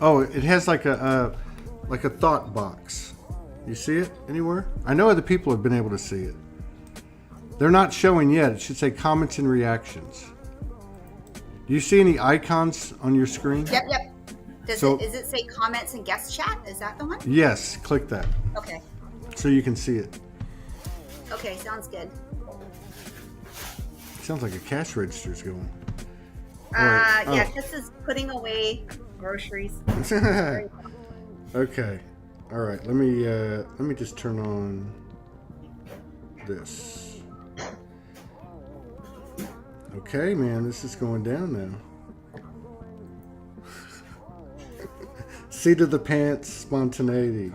Oh, it has like a thought box. You see it anywhere? I know other people have been able to see it. They're not showing yet. It should say comments and reactions. Do you see any icons on your screen? Yep. So Does it say comments and guest chat? Is that the one? yes, click that Okay. so you can see it. Okay, sounds good. Sounds like a cash register's going. All right. Yeah, this is putting away groceries. Okay. All right. Let me just turn on this. Okay, man, this is going down now. Seat of the pants, spontaneity.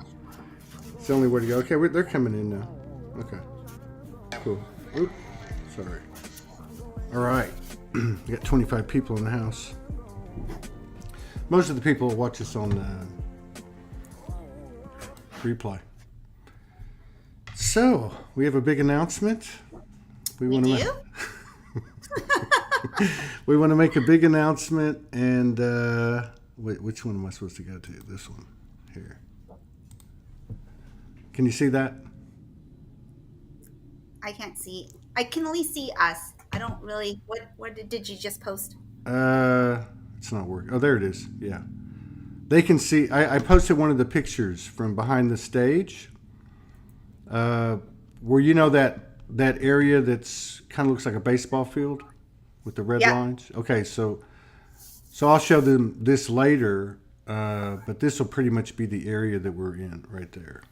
It's the only way to go. Okay, they're coming in now. Okay. Cool. Oop. Sorry. All right. You got 25 people in the house. Most of the people watch us on replay. So, we have a big announcement. We want to we want to make a big announcement, and wait, which one am I supposed to go to? This one here. Can you see that? I can't see. I can only see us. I don't really. What did you just post? It's not working. Oh, there it is. Yeah, they can see. I posted one of the pictures from behind the stage. Where you know that area that's kind of looks like a baseball field with the red lines. Okay, so I'll show them this later, but this will pretty much be the area that we're in right there.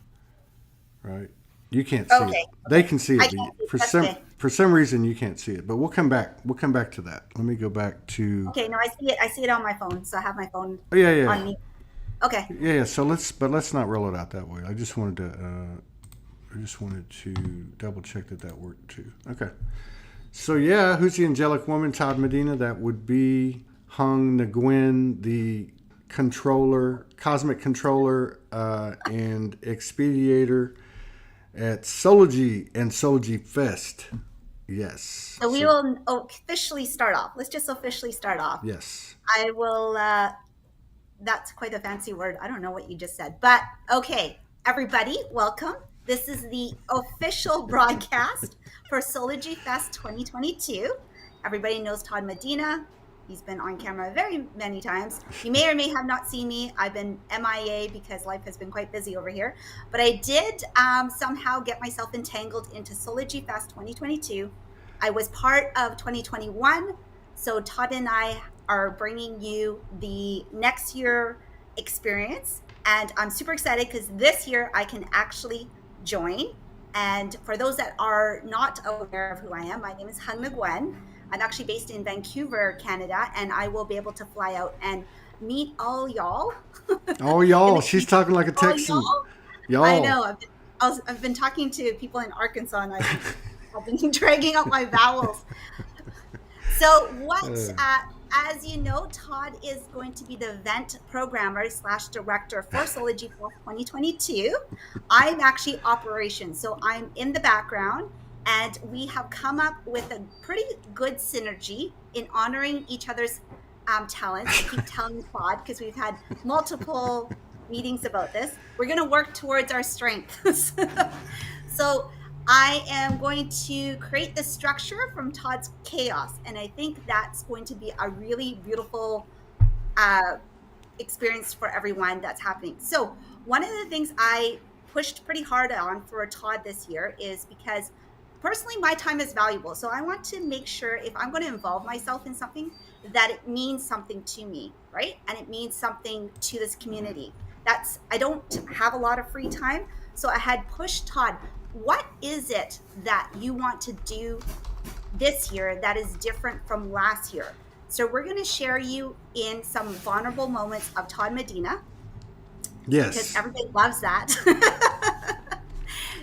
Right? You can't see it. They can see it. For some reason you can't see it, but we'll come back. We'll come back to that. Let me go back to. Okay, no, I see it. I see it on my phone, so I have my phone. Oh yeah. On me. Okay. Yeah. So let's not roll it out that way. I just wanted to double check that worked too. Okay. So yeah, who's the angelic woman? Todd Medina. That would be Hung Nguyen, the controller, cosmic controller, and expediator at Soulogy and Soulogy Fest. Yes. So we will officially start off. Let's just officially start off. Yes. I will. That's quite a fancy word. I don't know what you just said, but okay, everybody, welcome. This is the official broadcast for Soulogy Fest 2022. Everybody knows Todd Medina. He's been on camera very many times. You may or may have not seen me. I've been MIA because life has been quite busy over here. But I did somehow get myself entangled into Soulogy Fest 2022. I was part of 2021. So Todd and I are bringing you the next year experience. And I'm super excited because this year I can actually join. And for those that are not aware of who I am, my name is Hung Nguyen. I'm actually based in Vancouver, Canada, and I will be able to fly out and meet all y'all. All y'all. She's talking like a Texan. Y'all. I know. I've been talking to people in Arkansas, and I've been dragging out my vowels. So as you know, Todd is going to be the event programmer / director for Soulogy for 2022. I'm actually operations, so I'm in the background, and we have come up with a pretty good synergy in honoring each other's talents. I keep telling Todd, because we've had multiple meetings about this. We're going to work towards our strengths. So I am going to create the structure from Todd's chaos, and I think that's going to be a really beautiful experience for everyone that's happening. So one of the things I pushed pretty hard on for Todd this year is because personally my time is valuable. So I want to make sure if I'm going to involve myself in something, that it means something to me, right? And it means something to this community. I don't have a lot of free time. So I had pushed Todd, what is it that you want to do this year that is different from last year? So we're going to share you in some vulnerable moments of Todd Medina. Yes. Because everybody loves that.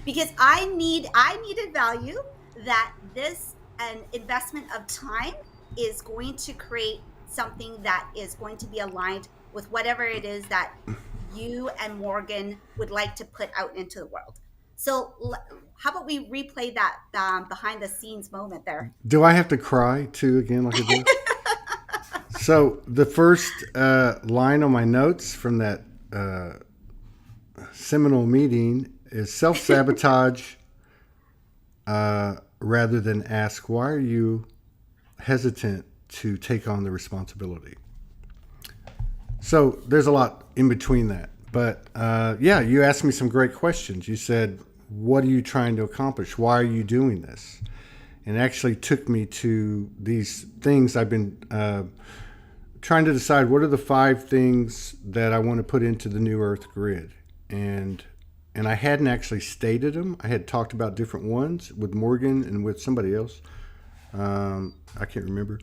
Because I needed value that this an investment of time is going to create something that is going to be aligned with whatever it is that you and Morgan would like to put out into the world. So how about we replay that behind the scenes moment there? Do I have to cry too again like I did? So the first line on my notes from that seminal meeting is self-sabotage rather than ask, why are you hesitant to take on the responsibility? So there's a lot in between that. But yeah, you asked me some great questions. You said, what are you trying to accomplish? Why are you doing this? And it actually took me to these things I've been trying to decide, what are the 5 things that I want to put into the New Earth grid? And I hadn't actually stated them. I had talked about different ones with Morgan and with somebody else. I can't remember,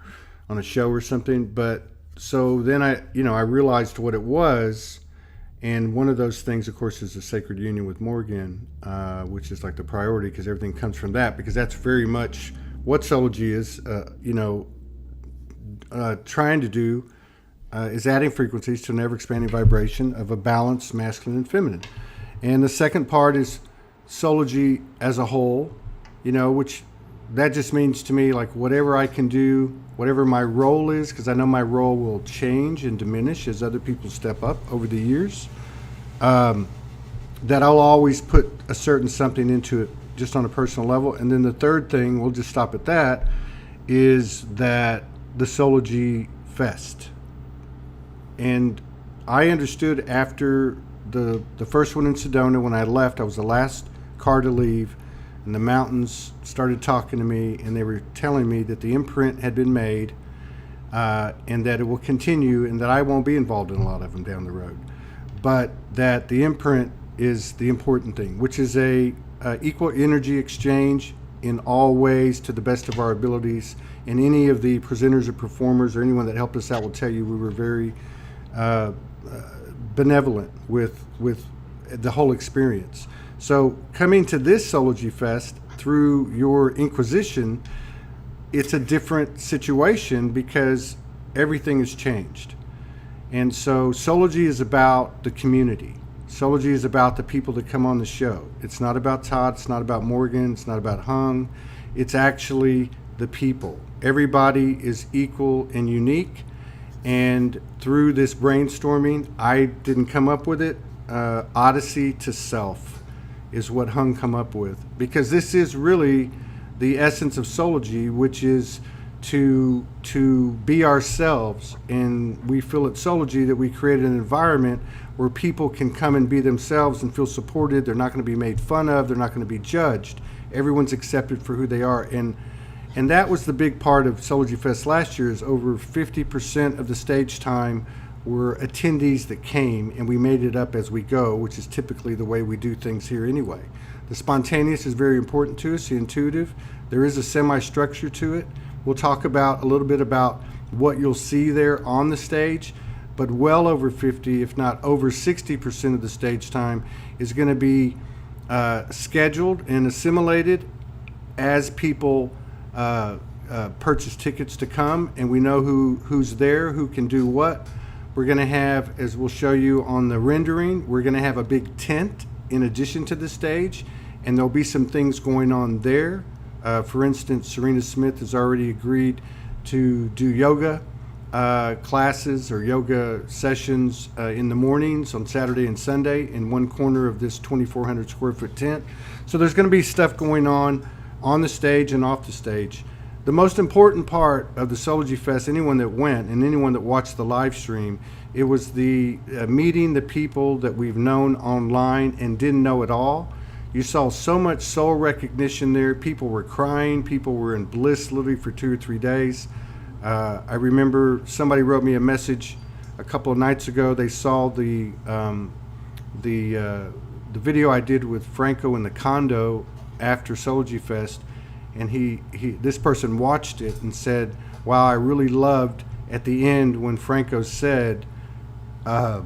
on a show or something. But so then I realized what it was. And one of those things, of course, is the sacred union with Morgan, which is like the priority, because everything comes from that, because that's very much what Soulogy is, trying to do, is adding frequencies to an ever-expanding vibration of a balanced masculine and feminine. And the second part is Soulogy as a whole, which that just means to me, like, whatever I can do, whatever my role is, because I know my role will change and diminish as other people step up over the years, that I'll always put a certain something into it just on a personal level. And then the third thing, we'll just stop at that, is that the Soulogy Fest. And I understood after the first one in Sedona, when I left, I was the last car to leave, and the mountains started talking to me, and they were telling me that the imprint had been made, and that it will continue, and that I won't be involved in a lot of them down the road, but that the imprint is the important thing, which is a equal energy exchange in all ways to the best of our abilities. And any of the presenters or performers or anyone that helped us out will tell you we were very benevolent with the whole experience. So coming to this Soulogy Fest through your inquisition, it's a different situation because everything has changed. And so Soulogy is about the community. Soulogy is about the people that come on the show. It's not about Todd, it's not about Morgan, it's not about Hung. It's actually the people. Everybody is equal and unique. And through this brainstorming, I didn't come up with it. Odyssey to self is what Hung come up with, because this is really the essence of Soulogy, which is to be ourselves. And we feel at Soulogy that we created an environment where people can come and be themselves and feel supported. They're not going to be made fun of. They're not going to be judged. Everyone's accepted for who they are. And that was the big part of Soulogy Fest last year, is over 50% of the stage time were attendees that came, and we made it up as we go, which is typically the way we do things here anyway. The spontaneous is very important to us, the intuitive. There is a semi-structure to it. We'll talk about a little bit about what you'll see there on the stage, but well over 50, if not over 60% of the stage time is going to be scheduled and assimilated as people purchase tickets to come, and we know who's there, who can do what. We're going to have, as we'll show you on the rendering, we're going to have a big tent in addition to the stage, and there'll be some things going on there. For instance, Serena Smith has already agreed to do yoga classes or yoga sessions in the mornings on Saturday and Sunday in one corner of this 2,400 square foot tent. So there's going to be stuff going on the stage and off the stage. The most important part of the Soulogy Fest, anyone that went and anyone that watched the live stream, it was the meeting the people that we've known online and didn't know at all. You saw so much soul recognition there. People were crying. People were in bliss literally for 2 or 3 days. I remember somebody wrote me a message a couple of nights ago. They saw the video I did with Franco in the condo after Soulogy Fest, and this person watched it and said, wow, I really loved at the end when Franco said that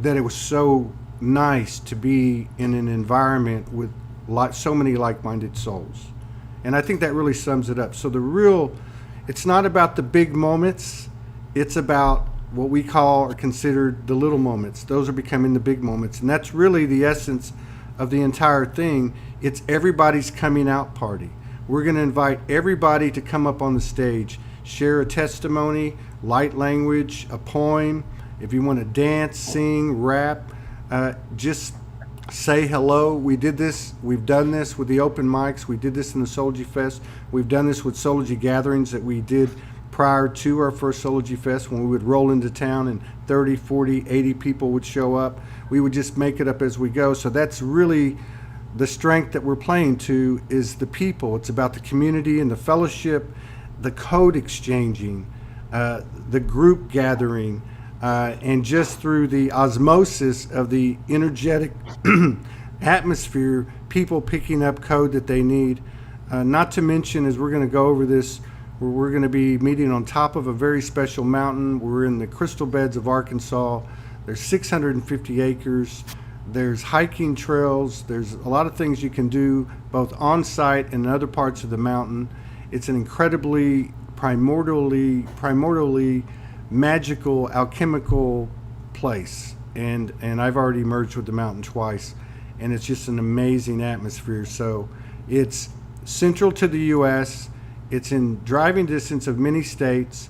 it was so nice to be in an environment with so many like-minded souls. And I think that really sums it up. So it's not about the big moments, it's about what we call or considered the little moments. Those are becoming the big moments, and that's really the essence of the entire thing. It's everybody's coming out party. We're going to invite everybody to come up on the stage, share a testimony, light language, a poem. If you want to dance, sing, rap, just say hello. We did this. We've done this with the open mics. We did this in the Soulogy Fest. We've done this with Soulogy gatherings that we did prior to our first Soulogy Fest, when we would roll into town and 30, 40, 80 people would show up. We would just make it up as we go. So that's really the strength that we're playing to, is the people. It's about the community and the fellowship, the code exchanging, the group gathering, and just through the osmosis of the energetic atmosphere, people picking up code that they need. Not to mention, as we're going to go over this, we're going to be meeting on top of a very special mountain. We're in the crystal beds of Arkansas. There's 650 acres. There's hiking trails. There's a lot of things you can do both on site and in other parts of the mountain. It's an incredibly primordially magical, alchemical place. And I've already merged with the mountain twice, and it's just an amazing atmosphere. So it's central to the U.S. It's in driving distance of many states.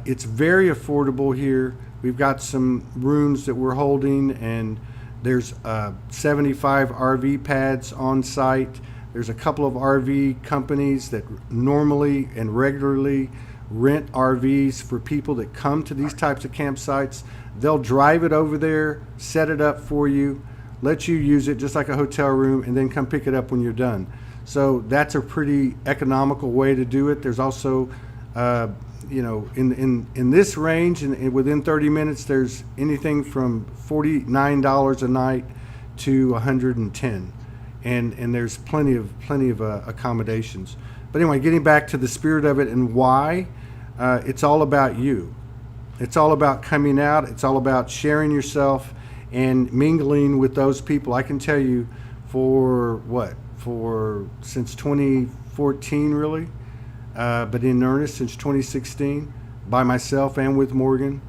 It's very affordable here. We've got some rooms that we're holding, and there's 75 RV pads on site. There's a couple of RV companies that normally and regularly rent RVs for people that come to these types of campsites. They'll drive it over there, set it up for you, let you use it just like a hotel room, and then come pick it up when you're done. So that's a pretty economical way to do it. There's also, in this range, and within 30 minutes, there's anything from $49 a night to $110, and there's plenty of accommodations. But anyway, getting back to the spirit of it and why, it's all about you. It's all about coming out. It's all about sharing yourself and mingling with those people. I can tell you, since 2014 really, but in earnest since 2016, by myself and with Morgan.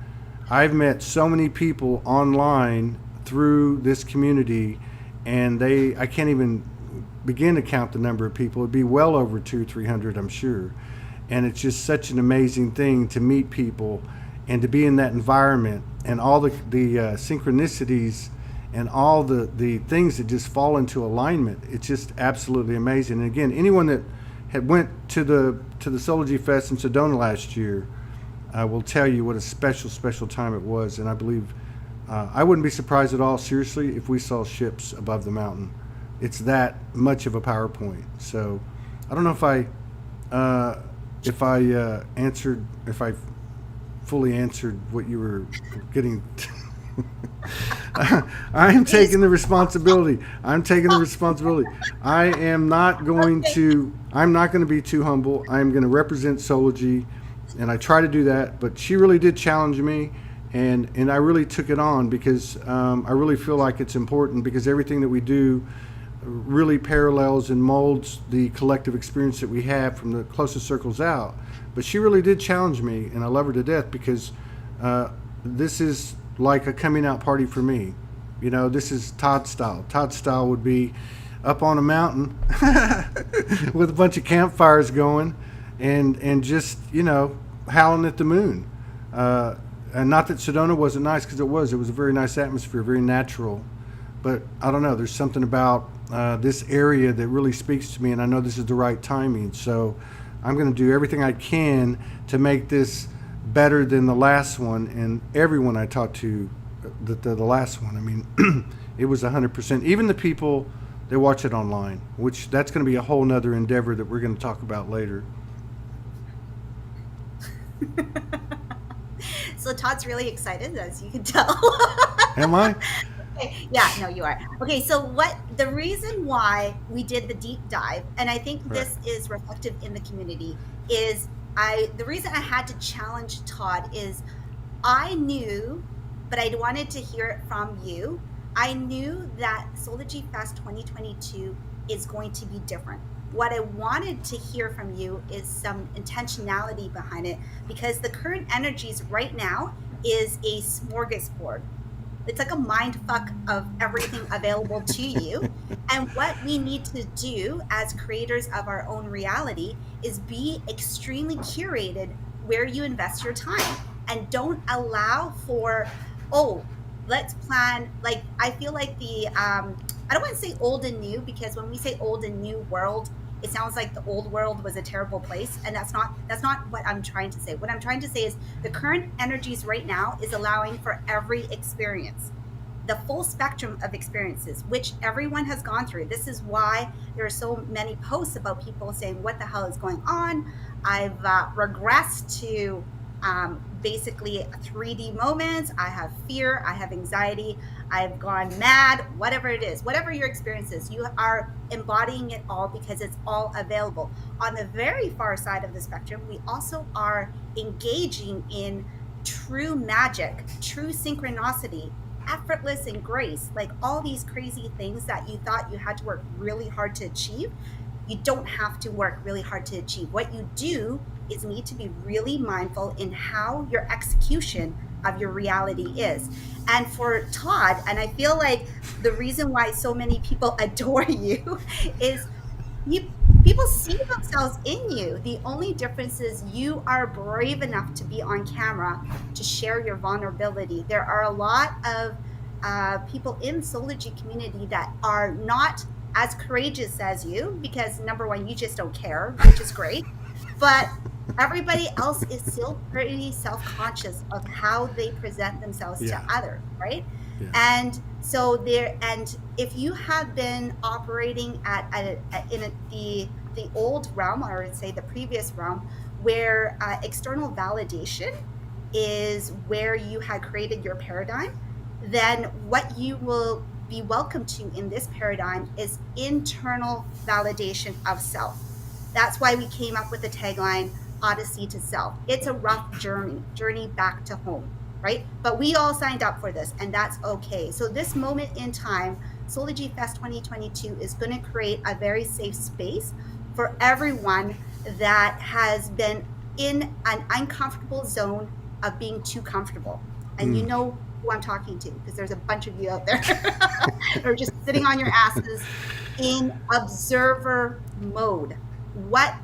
I've met so many people online through this community, and I can't even begin to count the number of people. It'd be well over 200-300, I'm sure. And it's just such an amazing thing to meet people and to be in that environment, and all the synchronicities and all the things that just fall into alignment. It's just absolutely amazing. And again, anyone that had went to the Soulogy Fest in Sedona last year will tell you what a special time it was. And I believe I wouldn't be surprised at all, seriously, if we saw ships above the mountain. It's that much of a PowerPoint. So I don't know if I fully answered what you were getting. I'm taking the responsibility. I'm not going to be too humble. I'm going to represent Soulogy, and I try to do that. But she really did challenge me, and I really took it on, because I really feel like it's important, because everything that we do really parallels and molds the collective experience that we have from the closest circles out. But she really did challenge me, and I love her to death, because this is like a coming out party for me. You know, this is Todd style. Todd style would be up on a mountain with a bunch of campfires going, and just, howling at the moon. And not that Sedona wasn't nice, because it was a very nice atmosphere, very natural. But I don't know, there's something about this area that really speaks to me, and I know this is the right timing. So I'm going to do everything I can to make this better than the last one. And everyone I talked to, the last one, I mean, it was 100%. Even the people that watch it online, which that's going to be a whole nother endeavor that we're going to talk about later. So Todd's really excited, as you can tell. Am I? Okay. Yeah, no, you are. Okay, so the reason why we did the deep dive, and I think this is reflective in the community, is the reason I had to challenge Todd is I knew, but I wanted to hear it from you. I knew that Soulogy Fest 2022 is going to be different. What I wanted to hear from you is some intentionality behind it, because the current energies right now is a smorgasbord. It's like a mind fuck of everything available to you. And what we need to do as creators of our own reality is be extremely curated where you invest your time, and don't allow for, oh, let's plan. Like, I feel like I don't want to say old and new, because when we say old and new world, it sounds like the old world was a terrible place, and that's not what I'm trying to say. What I'm trying to say is the current energies right now is allowing for every experience, the full spectrum of experiences, which everyone has gone through. This is why there are so many posts about people saying, what the hell is going on? I've regressed to basically 3D moments. I have fear, I have anxiety, I've gone mad, whatever it is, whatever your experience is, you are embodying it all because it's all available. On the very far side of the spectrum, we also are engaging in true magic, true synchronicity, effortless and grace, like all these crazy things that you thought you had to work really hard to achieve. You don't have to work really hard to achieve. What you do is need to be really mindful in how your execution of your reality is. And for Todd, and I feel like the reason why so many people adore you is you people see themselves in you. The only difference is you are brave enough to be on camera to share your vulnerability. There are a lot of people in Soulogy community that are not as courageous as you, because number one, you just don't care, which is great. But everybody else is still pretty self-conscious of how they present themselves to Yeah. others, right? Yeah. And so there, and if you have been operating the old realm, or I would say the previous realm, where external validation is where you had created your paradigm, then what you will be welcome to in this paradigm is internal validation of self. That's why we came up with the tagline, Odyssey to Self. It's a rough journey back to home, right? But we all signed up for this, and that's okay. So this moment in time, Soulogy Fest 2022 is going to create a very safe space for everyone that has been in an uncomfortable zone of being too comfortable. And you know who I'm talking to, because there's a bunch of you out there that are just sitting on your asses in observer mode. What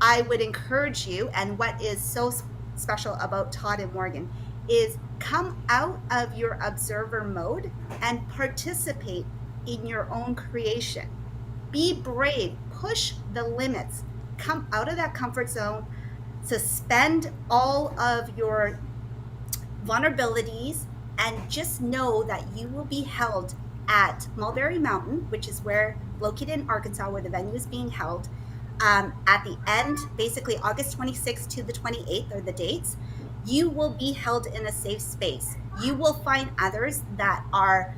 I would encourage you, and what is so special about Todd and Morgan, is come out of your observer mode and participate in your own creation. Be brave, push the limits, come out of that comfort zone, suspend all of your vulnerabilities, and just know that you will be held at Mulberry Mountain, which is located in Arkansas, where the venue is being held. At the end, basically August 26th to the 28th are the dates. You will be held in a safe space. You will find others that are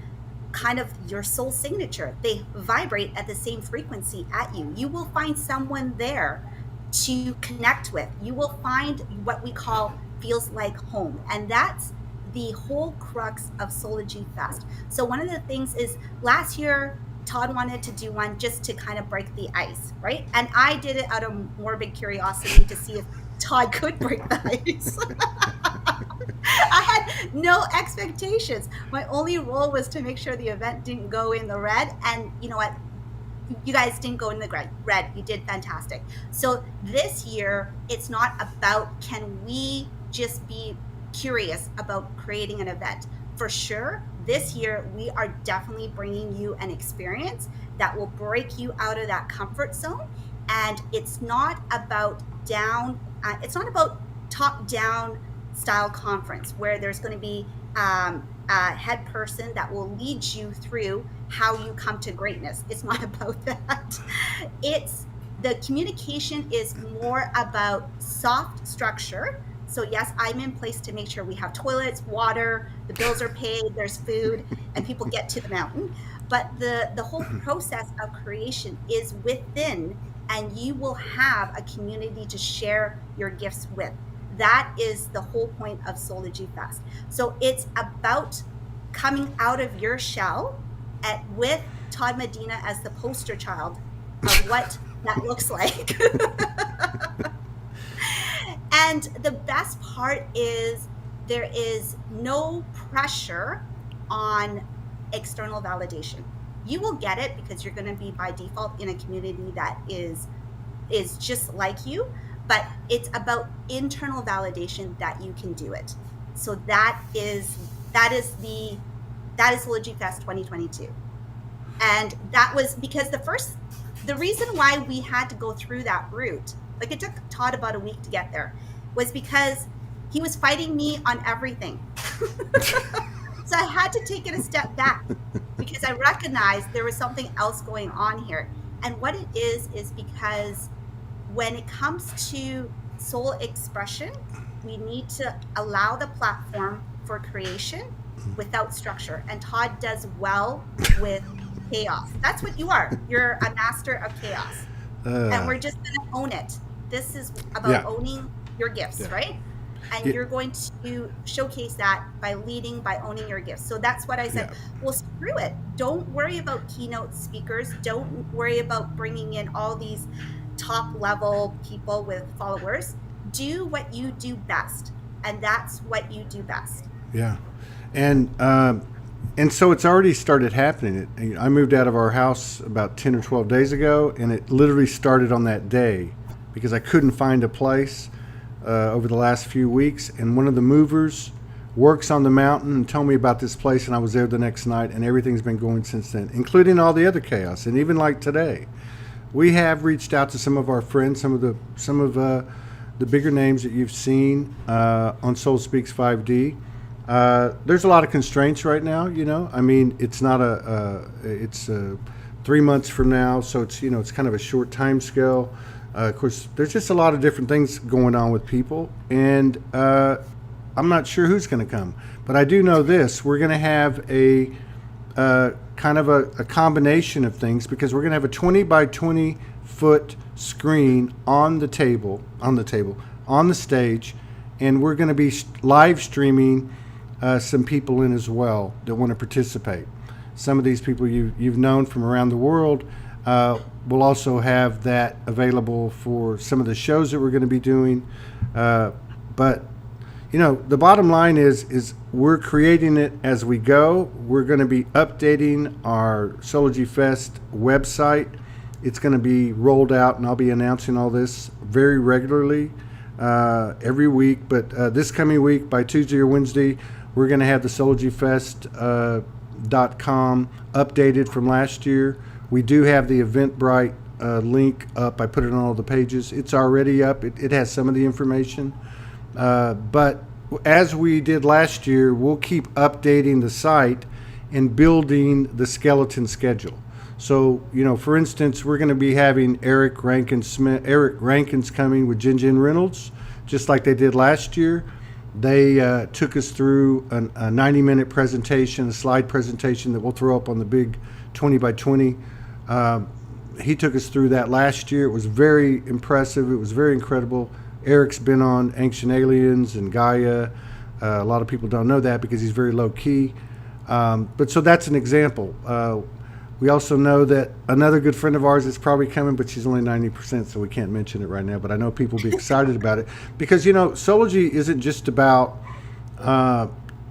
kind of your soul signature. They vibrate at the same frequency at you. You will find someone there to connect with. You will find what we call feels like home. And that's the whole crux of Soulogy Fest. So one of the things is, last year, Todd wanted to do one just to kind of break the ice, right? And I did it out of morbid curiosity to see if Todd could break the ice. I had no expectations. My only role was to make sure the event didn't go in the red. And you know what? You guys didn't go in the red. You did fantastic. So this year, it's not about, can we just be curious about creating an event? For sure, this year, we are definitely bringing you an experience that will break you out of that comfort zone. And it's not about top-down style conference where there's going to be a head person that will lead you through how you come to greatness. It's not about that. The communication is more about soft structure. So yes, I'm in place to make sure we have toilets, water, the bills are paid, there's food, and people get to the mountain. But the whole process of creation is within, and you will have a community to share your gifts with. That is the whole point of Soulogy Fest. So it's about coming out of your shell with Todd Medina as the poster child of what that looks like. And the best part is there is no pressure on external validation. You will get it because you're going to be by default in a community that is just like you. but it's about internal validation that you can do it. So that is Soulogy Fest 2022. And that was because the reason why we had to go through that route, like it took Todd about a week to get there, was because he was fighting me on everything. So I had to take it a step back because I recognized there was something else going on here. And what it is because when it comes to soul expression, we need to allow the platform for creation without structure. And Todd does well with chaos. That's what you are. You're a master of chaos. And we're just going to own it. This is about owning your gifts, right? And you're going to showcase that by leading, by owning your gifts. So that's what I said. Well, screw it. Don't worry about keynote speakers. Don't worry about bringing in all these top level people with followers. Do what you do best. And that's what you do best. Yeah. And so it's already started happening. I moved out of our house about 10 or 12 days ago, and it literally started on that day because I couldn't find a place over the last few weeks. And one of the movers works on the mountain and told me about this place, and I was there the next night, and everything's been going since then, including all the other chaos. And even like today, we have reached out to some of our friends, some of the bigger names that you've seen on Soul Speaks 5D. There's a lot of constraints right now, you know. I mean, it's not it's 3 months from now, so it's kind of a short time scale. Of course, there's just a lot of different things going on with people, and I'm not sure who's going to come. But I do know this: we're going to have a kind of a combination of things, because we're going to have a 20 by 20 foot screen on the stage, and we're going to be live streaming some people in as well that want to participate. Some of these people you've known from around the world. We'll also have that available for some of the shows that we're going to be doing. But, you know, the bottom line is we're creating it as we go. We're going to be updating our Soulogy Fest website. It's going to be rolled out, and I'll be announcing all this very regularly every week. But this coming week, by Tuesday or Wednesday, we're going to have the SoulogyFest.com updated from last year. We do have the Eventbrite link up. I put it on all the pages. It's already up. It has some of the information. But as we did last year, we'll keep updating the site and building the skeleton schedule. So, you know, for instance, we're going to be having Eric Rankin's coming with Jen Reynolds, just like they did last year. They took us through a 90-minute presentation, a slide presentation that we'll throw up on the big 20 by 20. He took us through that last year. It was very impressive. It was very incredible. Eric's been on Ancient Aliens and Gaia. A lot of people don't know that because he's very low key. But so that's an example. We also know that another good friend of ours is probably coming, but she's only 90%, so we can't mention it right now. But I know people will be excited about it because, you know, Soulogy isn't just about,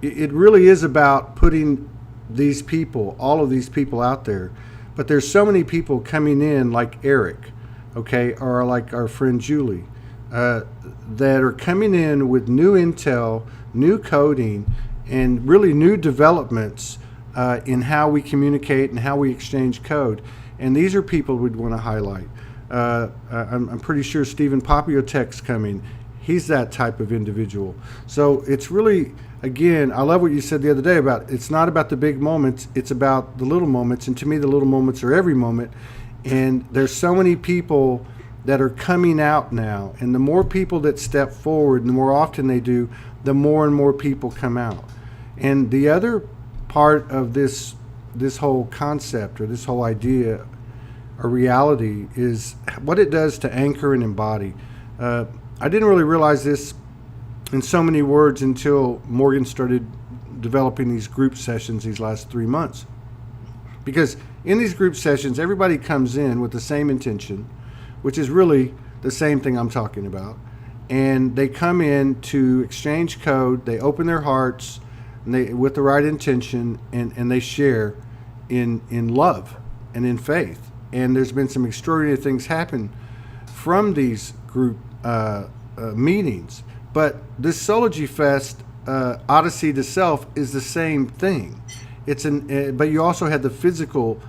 it really is about putting these people, all of these people out there. But there's so many people coming in like Eric, okay, or like our friend Julie, that are coming in with new intel, new coding, and really new developments in how we communicate and how we exchange code. And these are people we'd want to highlight. I'm pretty sure Stephen Popiotek's coming. He's that type of individual. So it's really, again, I love what you said the other day about it's not about the big moments, it's about the little moments. And to me, the little moments are every moment. And there's so many people that are coming out now. And the more people that step forward, and the more often they do, the more and more people come out. And the other part of this whole concept, or this whole idea or reality, is what it does to anchor and embody. I didn't really realize this in so many words until Morgan started developing these group sessions these last 3 months. Because in these group sessions, everybody comes in with the same intention, which is really the same thing I'm talking about. And they come in to exchange code, they open their hearts, and they, with the right intention, and they share in love and in faith. And there's been some extraordinary things happen from these group meetings. But this Soulogy Fest, Odyssey to Self, is the same thing. But you also had the physical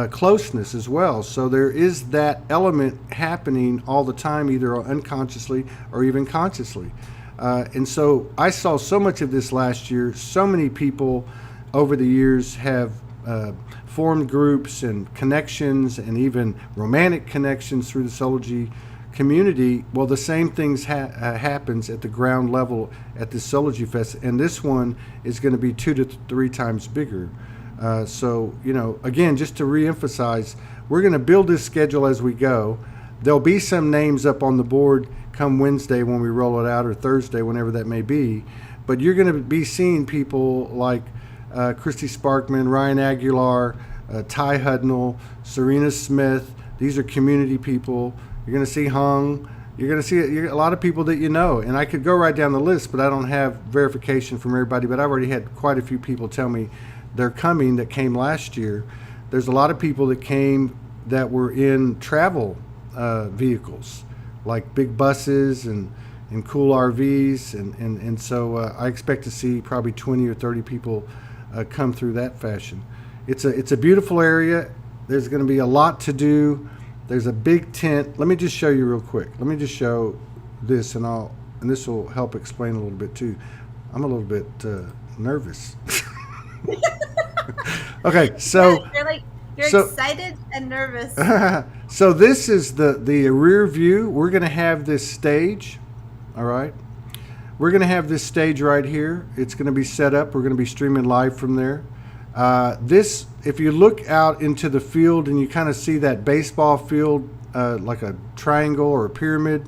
closeness as well. So there is that element happening all the time, either unconsciously or even consciously. And so I saw so much of this last year. So many people over the years have formed groups and connections, and even romantic connections through the Soulogy community. Well, the same things happens at the ground level at the Soulogy Fest, and this one is going to be 2 to 3 times bigger. So, again, just to reemphasize, we're going to build this schedule as we go. There'll be some names up on the board come Wednesday when we roll it out, or Thursday, whenever that may be. But you're going to be seeing people like Christy Sparkman, Ryan Aguilar, Ty Hudnall, Serena Smith. These are community people. You're going to see Hung. You're going to see a lot of people that you know. And I could go right down the list, but I don't have verification from everybody. But I've already had quite a few people tell me they're coming that came last year. There's a lot of people that came that were in travel vehicles, like big buses and cool RVs. And so I expect to see probably 20 or 30 people come through that fashion. It's a beautiful area. There's going to be a lot to do. There's a big tent. Let me just show you real quick. Let me just show this, and this will help explain a little bit too. I'm a little bit nervous. Okay, so you're excited and nervous. So this is the rear view. We're going to have this stage. All right. We're going to have this stage right here. It's going to be set up. We're going to be streaming live from there. If you look out into the field and you kind of see that baseball field, like a triangle or a pyramid,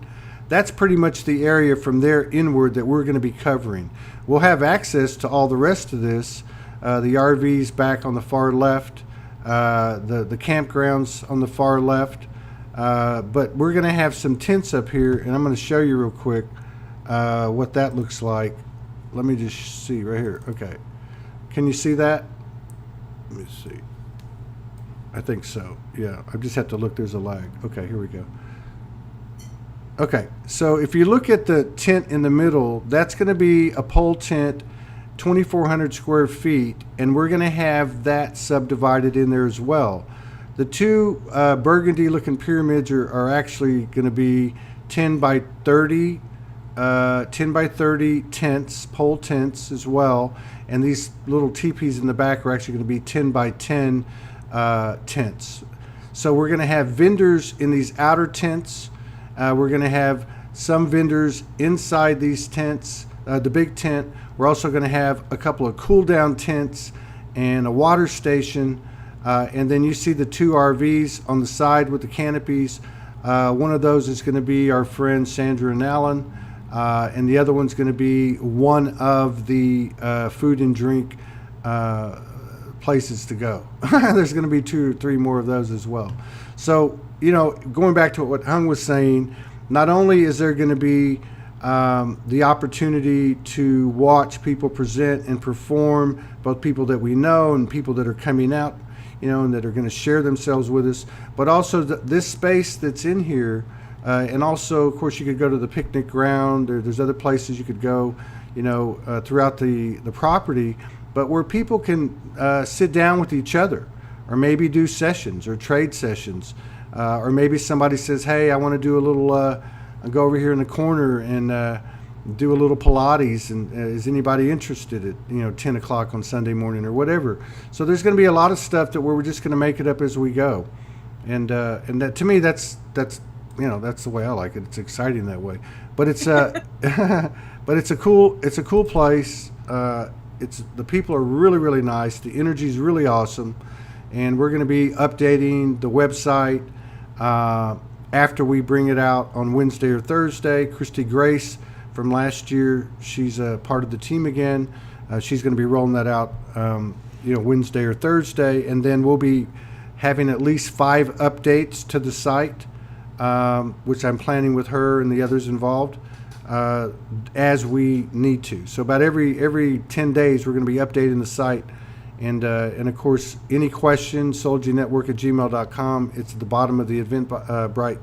that's pretty much the area from there inward that we're going to be covering. We'll have access to all the rest of this, the RVs back on the far left, the campgrounds on the far left, but we're going to have some tents up here, and I'm going to show you real quick what that looks like. Let me just see right here. Okay. Can you see that? Let me see. I think so. Yeah, I just have to look. There's a lag. Okay, here we go. Okay, so if you look at the tent in the middle, that's going to be a pole tent, 2,400 square feet, and we're going to have that subdivided in there as well. The two burgundy-looking pyramids are actually going to be 10 by 30 tents, pole tents as well. And these little teepees in the back are actually going to be 10 by 10 tents. So we're going to have vendors in these outer tents. We're going to have some vendors inside these tents, the big tent. We're also going to have a couple of cool down tents and a water station. And then you see the two RVs on the side with the canopies. One of those is going to be our friends Sandra and Alan. And the other one's going to be one of the food and drink places to go. There's going to be 2 or 3 more of those as well. So, going back to what Hung was saying, not only is there going to be the opportunity to watch people present and perform, both people that we know and people that are coming out, and that are going to share themselves with us, but also this space that's in here. And also, of course, you could go to the picnic ground. There's other places you could go, throughout the property, but where people can sit down with each other, or maybe do sessions or trade sessions, or maybe somebody says, "Hey, I want to do a little, go over here in the corner and do a little Pilates, and is anybody interested at 10 o'clock on Sunday morning or whatever?" So there's going to be a lot of stuff that we're just going to make it up as we go, and that, to me, that's that's the way I like it. It's exciting that way, but it's but it's a cool place. The people are really, really nice. The energy is really awesome, and we're going to be updating the website after we bring it out on Wednesday or Thursday. Christy Grace from last year, she's a part of the team again. She's going to be rolling that out, Wednesday or Thursday, and then we'll be having at least 5 updates to the site, which I'm planning with her and the others involved, as we need to. So about every 10 days, we're going to be updating the site. And of course, any questions, soulogynetwork@gmail.com. It's at the bottom of the Eventbrite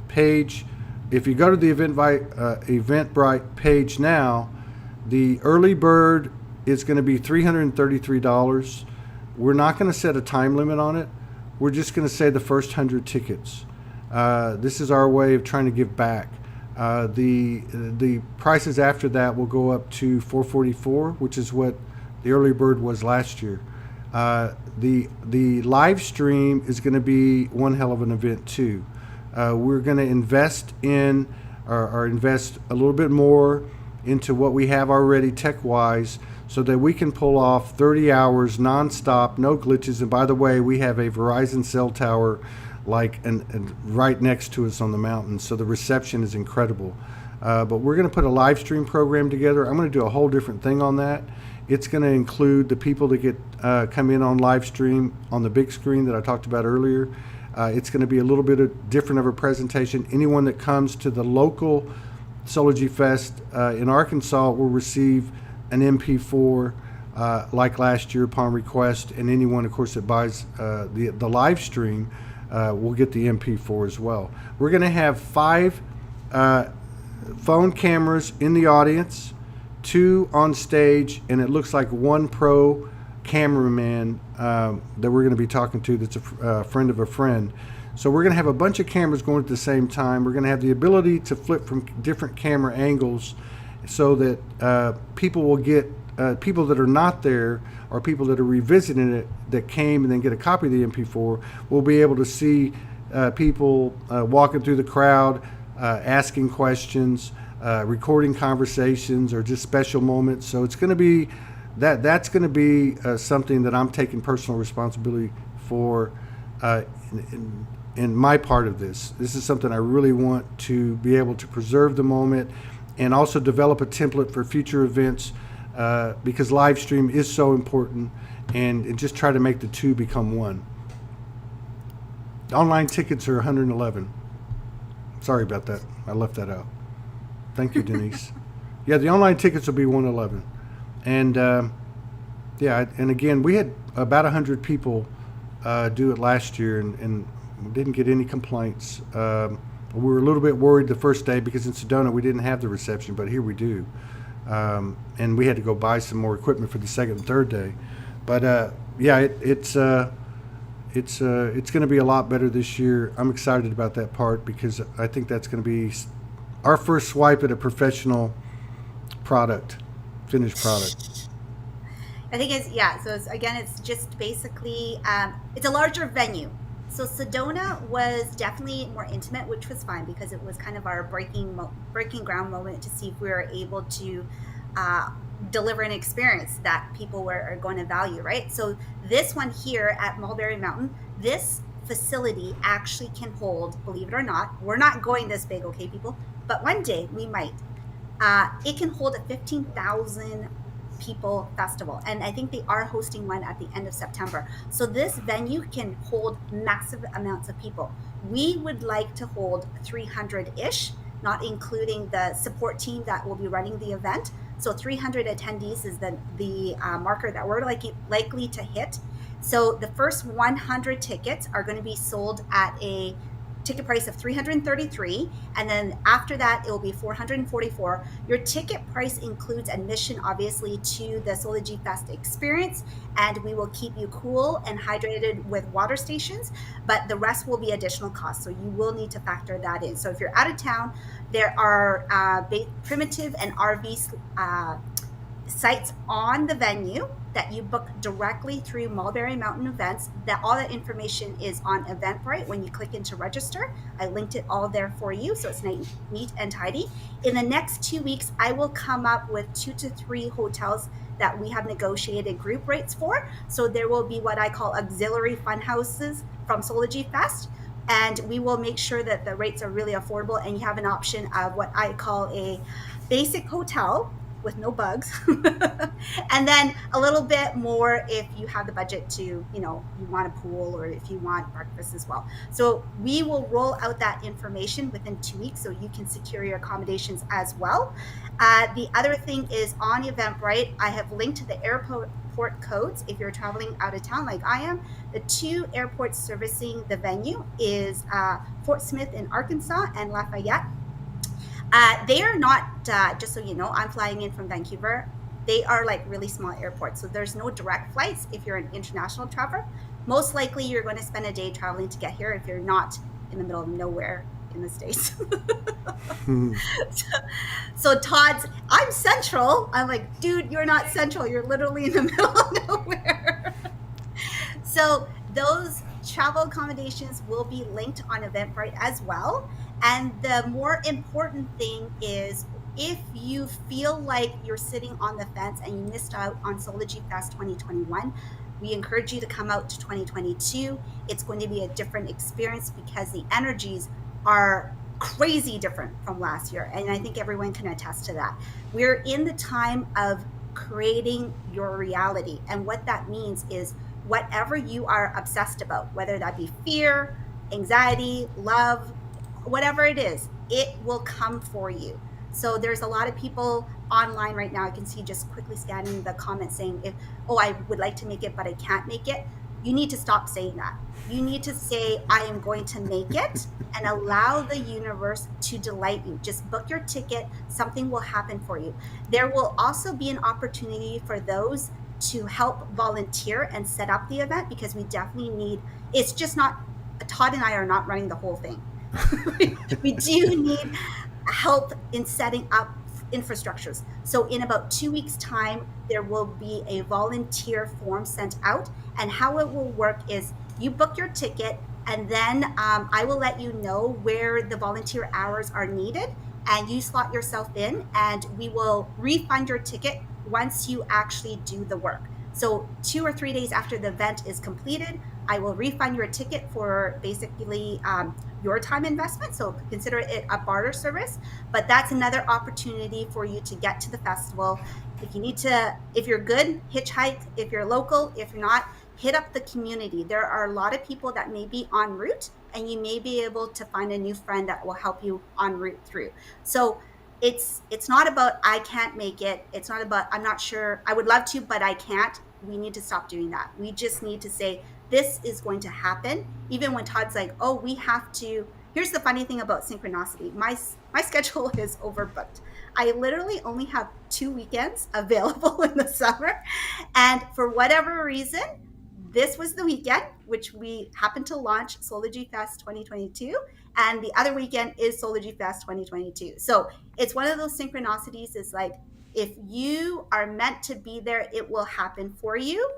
page. if you go to the Eventbrite page now, the early bird is going to be $333. We're not going to set a time limit on it. We're just going to say the first 100 tickets. This is our way of trying to give back. The prices after that will go up to $444, which is what the early bird was last year. The live stream is going to be one hell of an event too. We're going to invest in or invest a little bit more into what we have already tech-wise, so that we can pull off 30 hours nonstop, no glitches. And by the way, we have a Verizon cell tower and right next to us on the mountain, so the reception is incredible. But we're going to put a live stream program together. I'm going to do a whole different thing on that. It's going to include the people that get come in on live stream on the big screen that I talked about earlier. It's going to be a little bit different of a presentation. Anyone that comes to the local Soulogy Fest in Arkansas will receive an MP4 like last year upon request, and anyone, of course, that buys the live stream will get the MP4 as well. We're going to have 5 phone cameras in the audience, 2 on stage, and it looks like 1 pro cameraman that we're going to be talking to that's a friend of a friend. So we're going to have a bunch of cameras going at the same time. We're going to have the ability to flip from different camera angles so that people will get, people that are not there or people that are revisiting it that came and then get a copy of the MP4 will be able to see people walking through the crowd, asking questions, recording conversations, or just special moments. So it's going to be, that's going to be something that I'm taking personal responsibility for in my part of this. This is something I really want to be able to preserve the moment and also develop a template for future events because live stream is so important, and just try to make the two become one. Online tickets are $111. Sorry about that. I left that out. Thank you, Denise. Yeah, the online tickets will be $111. And yeah, and again, we had about 100 people do it last year, and we didn't get any complaints. We were a little bit worried the first day because in Sedona we didn't have the reception, but here we do. And we had to go buy some more equipment for the second and third day. But yeah, it's going to be a lot better this year. I'm excited about that part because I think that's going to be our first swipe at a professional product, finished product. I think it's just basically, it's a larger venue. So Sedona was definitely more intimate, which was fine because it was kind of our breaking ground moment to see if we were able to deliver an experience that people are going to value, right? So this one here at Mulberry Mountain, this facility actually can hold, believe it or not, we're not going this big, okay, people, but one day we might. It can hold a 15,000 people festival, and I think they are hosting one at the end of September. So this venue can hold massive amounts of people. We would like to hold 300-ish, not including the support team that will be running the event. So 300 attendees is the marker that we're likely to hit. So the first 100 tickets are going to be sold at a ticket price of $333, and then after that it will be $444. Your ticket price includes admission, obviously, to the Soulogy Fest experience, and we will keep you cool and hydrated with water stations, but the rest will be additional costs, so you will need to factor that in. So if you're out of town, there are primitive and RV sites on the venue that you book directly through Mulberry Mountain Events. That all that information is on Eventbrite when you click into register. I linked it all there for you, so it's neat and tidy. In the next 2 weeks, I will come up with 2 to 3 hotels that we have negotiated group rates for. So there will be what I call auxiliary fun houses from Soulogy Fest, and we will make sure that the rates are really affordable, and you have an option of what I call a basic hotel with no bugs and then a little bit more if you have the budget to, you want a pool, or if you want breakfast as well. So we will roll out that information within 2 weeks so you can secure your accommodations as well. The other thing is on Eventbrite, I have linked to the airport codes if you're traveling out of town like I am. The 2 airports servicing the venue is Fort Smith in Arkansas and Lafayette. They are not, just so you know, I'm flying in from Vancouver. They are like really small airports. So there's no direct flights if you're an international traveler. Most likely you're going to spend a day traveling to get here if you're not in the middle of nowhere in the States. So Todd's, I'm central. I'm like, dude, you're not central. You're literally in the middle of nowhere. So those travel accommodations will be linked on Eventbrite as well. And the more important thing is, if you feel like you're sitting on the fence and you missed out on Soulogy Fest 2021, we encourage you to come out to 2022. It's going to be a different experience because the energies are crazy different from last year. And I think everyone can attest to that. We're in the time of creating your reality. And what that means is whatever you are obsessed about, whether that be fear, anxiety, love, whatever it is, it will come for you. So there's a lot of people online right now. I can see just quickly scanning the comments saying, oh, I would like to make it, but I can't make it. You need to stop saying that. You need to say, I am going to make it, and allow the universe to delight you. Just book your ticket. Something will happen for you. There will also be an opportunity for those to help volunteer and set up the event, because we definitely need, it's just not, Todd and I are not running the whole thing. We do need help in setting up infrastructures. So in about 2 weeks' time, there will be a volunteer form sent out. And how it will work is you book your ticket, and then I will let you know where the volunteer hours are needed, and you slot yourself in, and we will refund your ticket once you actually do the work. So 2 or 3 days after the event is completed, I will refund your ticket for basically your time investment. So consider it a barter service, but that's another opportunity for you to get to the festival. If you need to, if you're good, hitchhike. If you're local, if you're not, hit up the community. There are a lot of people that may be en route, and you may be able to find a new friend that will help you en route through. So it's not about I can't make it. It's not about I'm not sure. I would love to, but I can't. We need to stop doing that. We just need to say this is going to happen. Even when Todd's like, oh, we have to. Here's the funny thing about synchronicity. My schedule is overbooked. I literally only have 2 weekends available in the summer. And for whatever reason, this was the weekend, which we happened to launch Soulogy Fest 2022. And the other weekend is Soulogy Fest 2022. So it's one of those synchronicities. It's like, if you are meant to be there, it will happen for you.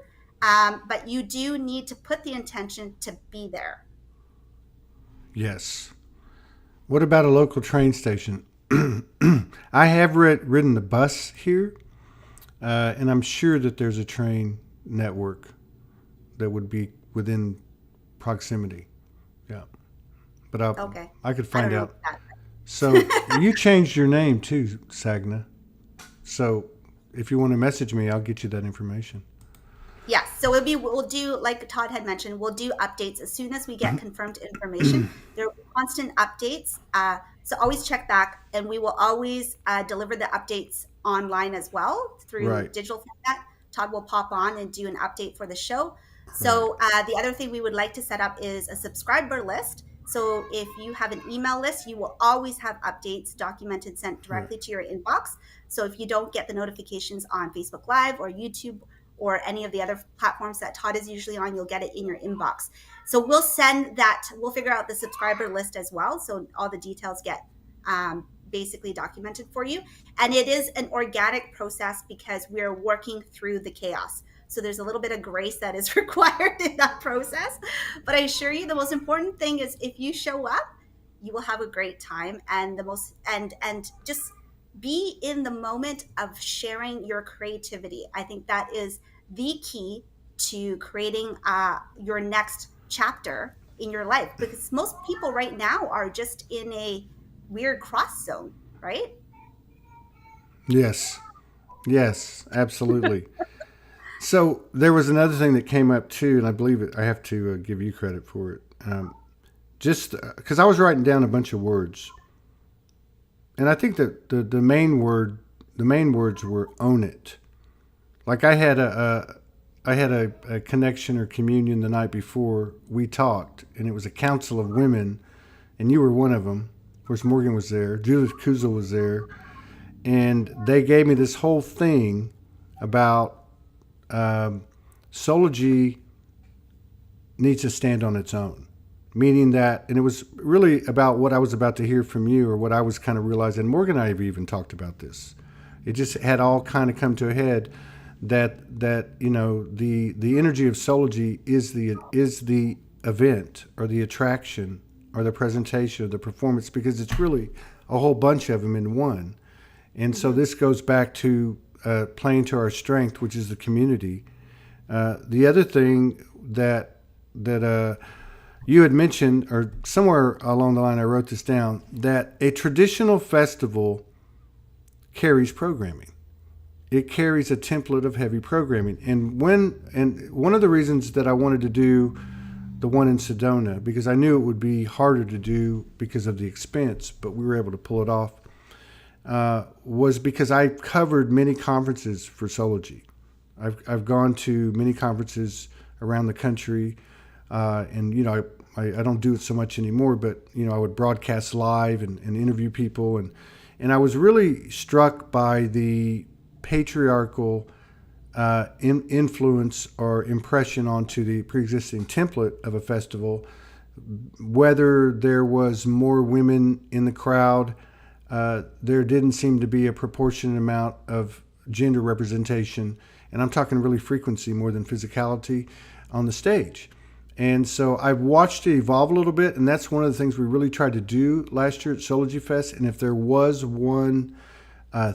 But you do need to put the intention to be there. Yes. What about a local train station? I have ridden the bus here, and I'm sure that there's a train network that would be within proximity. Yeah. But Okay. I could I find don't know out. about that. So you changed your name too, Sagna. So if you want to message me, I'll get you that information. Yes. So we'll do, like Todd had mentioned, we'll do updates as soon as we get confirmed information. There will be constant updates. So always check back, and we will always deliver the updates online as well through Right. digital format. Todd will pop on and do an update for the show. Right. So the other thing we would like to set up is a subscriber list. So if you have an email list, you will always have updates documented sent directly to your inbox. So if you don't get the notifications on Facebook Live or YouTube or any of the other platforms that Todd is usually on, you'll get it in your inbox. So we'll send that, we'll figure out the subscriber list as well. So all the details get basically documented for you. And it is an organic process because we're working through the chaos. So there's a little bit of grace that is required in that process. But I assure you, the most important thing is if you show up, you will have a great time. And and just be in the moment of sharing your creativity. I think that is the key to creating your next chapter in your life, because most people right now are just in a weird cross zone, right? Yes. Yes, absolutely. So there was another thing that came up too, and I believe I have to give you credit for it. Just because I was writing down a bunch of words, and I think that the main words were own it. Like I had a connection or communion the night before we talked, and it was a council of women, and you were one of them. Of course, Morgan was there. Judith Kuzel was there. And they gave me this whole thing about Soulogy needs to stand on its own. Meaning that, and it was really about what I was about to hear from you, or what I was kind of realizing. Morgan and I have even talked about this. It just had all kind of come to a head that you know, the energy of Soulogy is the event or the attraction or the presentation or the performance, because it's really a whole bunch of them in one. And so this goes back to playing to our strength, which is the community. The other thing that you had mentioned, or somewhere along the line I wrote this down, that a traditional festival carries programming. It carries a template of heavy programming. And one of the reasons that I wanted to do the one in Sedona, because I knew it would be harder to do because of the expense, but we were able to pull it off, was because I covered many conferences for Soulogy. I've gone to many conferences around the country, and you know, I don't do it so much anymore, but you know, I would broadcast live and interview people, and I was really struck by the patriarchal influence or impression onto the pre-existing template of a festival. Whether there was more women in the crowd, there didn't seem to be a proportionate amount of gender representation, and I'm talking really frequency more than physicality on the stage. And so I've watched it evolve a little bit, and that's one of the things we really tried to do last year at Soulogy Fest. And if there was one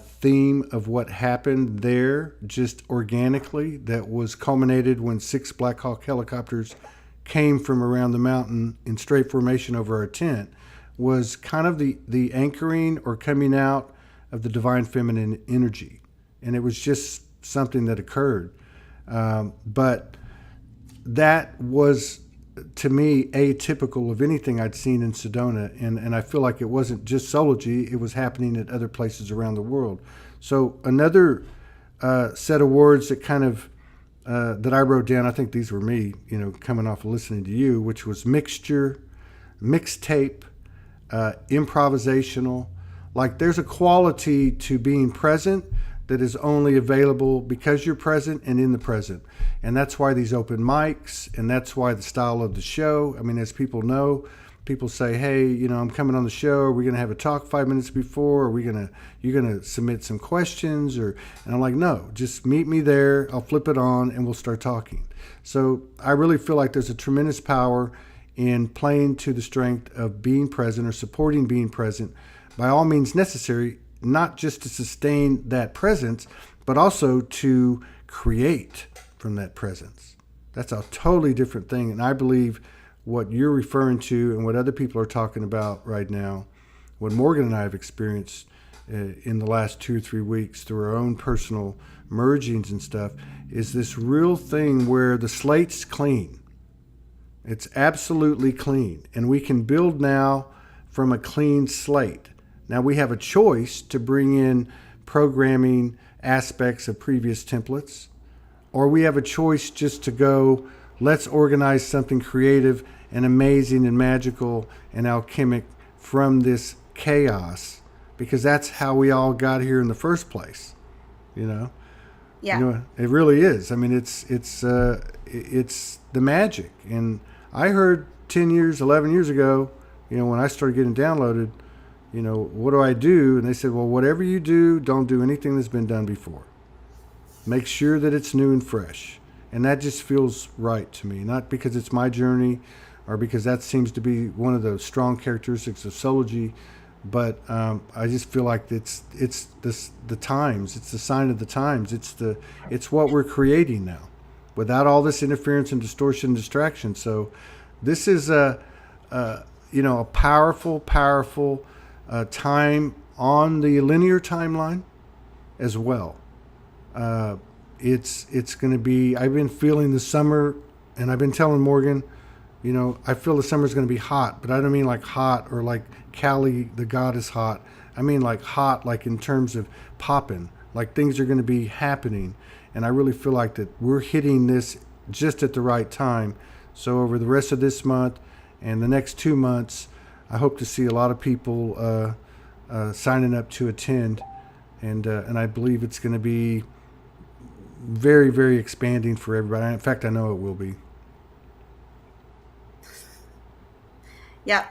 theme of what happened there just organically that was culminated when 6 Black Hawk helicopters came from around the mountain in straight formation over our tent, was kind of the anchoring or coming out of the divine feminine energy. And it was just something that occurred. But that was, to me, atypical of anything I'd seen in Sedona. And I feel like it wasn't just Soulogy, it was happening at other places around the world. So another set of words that kind of, that I wrote down, I think these were me, you know, coming off of listening to you, which was mixture, mixtape, improvisational. Like there's a quality to being present that is only available because you're present and in the present. And that's why these open mics, and that's why the style of the show. I mean, as people know, people say, hey, you know, I'm coming on the show. Are we going to have a talk 5 minutes before? Are we you're going to submit some questions? And I'm like, no, just meet me there. I'll flip it on and we'll start talking. So I really feel like there's a tremendous power in playing to the strength of being present or supporting being present by all means necessary, not just to sustain that presence, but also to create from that presence. That's a totally different thing. And I believe what you're referring to and what other people are talking about right now, what Morgan and I have experienced in the last 2 or 3 weeks through our own personal mergings and stuff, is this real thing where the slate's clean. It's absolutely clean. And we can build now from a clean slate. Now we have a choice to bring in programming aspects of previous templates, or we have a choice just to go, let's organize something creative and amazing and magical and alchemic from this chaos, because that's how we all got here in the first place, you know? Yeah. You know, it really is. I mean, it's the magic. And I heard 10 years, 11 years ago, you know, when I started getting downloaded, you know, what do I do? And they said, well, whatever you do, don't do anything that's been done before. Make sure that it's new and fresh. And that just feels right to me, not because it's my journey or because that seems to be one of the strong characteristics of Soulogy, but I just feel like it's the times. It's the sign of the times. It's what we're creating now, without all this interference and distortion and distraction. So this is a powerful time on the linear timeline as well. It's going to be, I've been feeling the summer, and I've been telling Morgan, you know, I feel the summer's going to be hot, but I don't mean like hot or like Cali, the god is hot. I mean like hot, like in terms of popping, like things are going to be happening. And I really feel like that we're hitting this just at the right time. So over the rest of this month and the next 2 months, I hope to see a lot of people signing up to attend, and I believe it's going to be very, very expanding for everybody. In fact, I know it will be. Yep.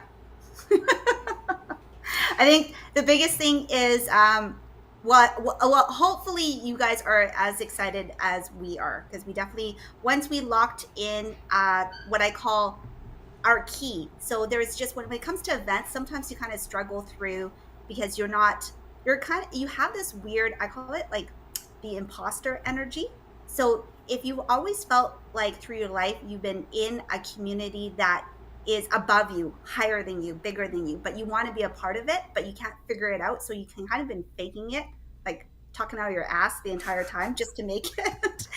I think the biggest thing is well, hopefully you guys are as excited as we are, because we definitely, once we locked in what I call our key. So there's just, when it comes to events, sometimes you kind of struggle through because you have this weird, I call it like the imposter energy. So if you've always felt like through your life you've been in a community that is above you, higher than you, bigger than you, but you want to be a part of it, but you can't figure it out. So you can kind of been faking it, like talking out of your ass the entire time just to make it.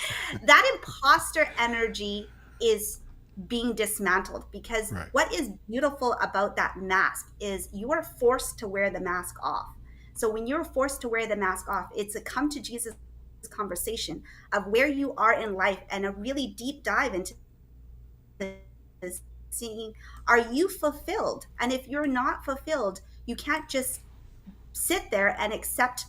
That imposter energy is being dismantled, because Right. what is beautiful about that mask is you are forced to wear the mask off. So when you're forced to wear the mask off, it's a come to Jesus conversation of where you are in life, and a really deep dive into seeing, are you fulfilled? And if you're not fulfilled, you can't just sit there and accept,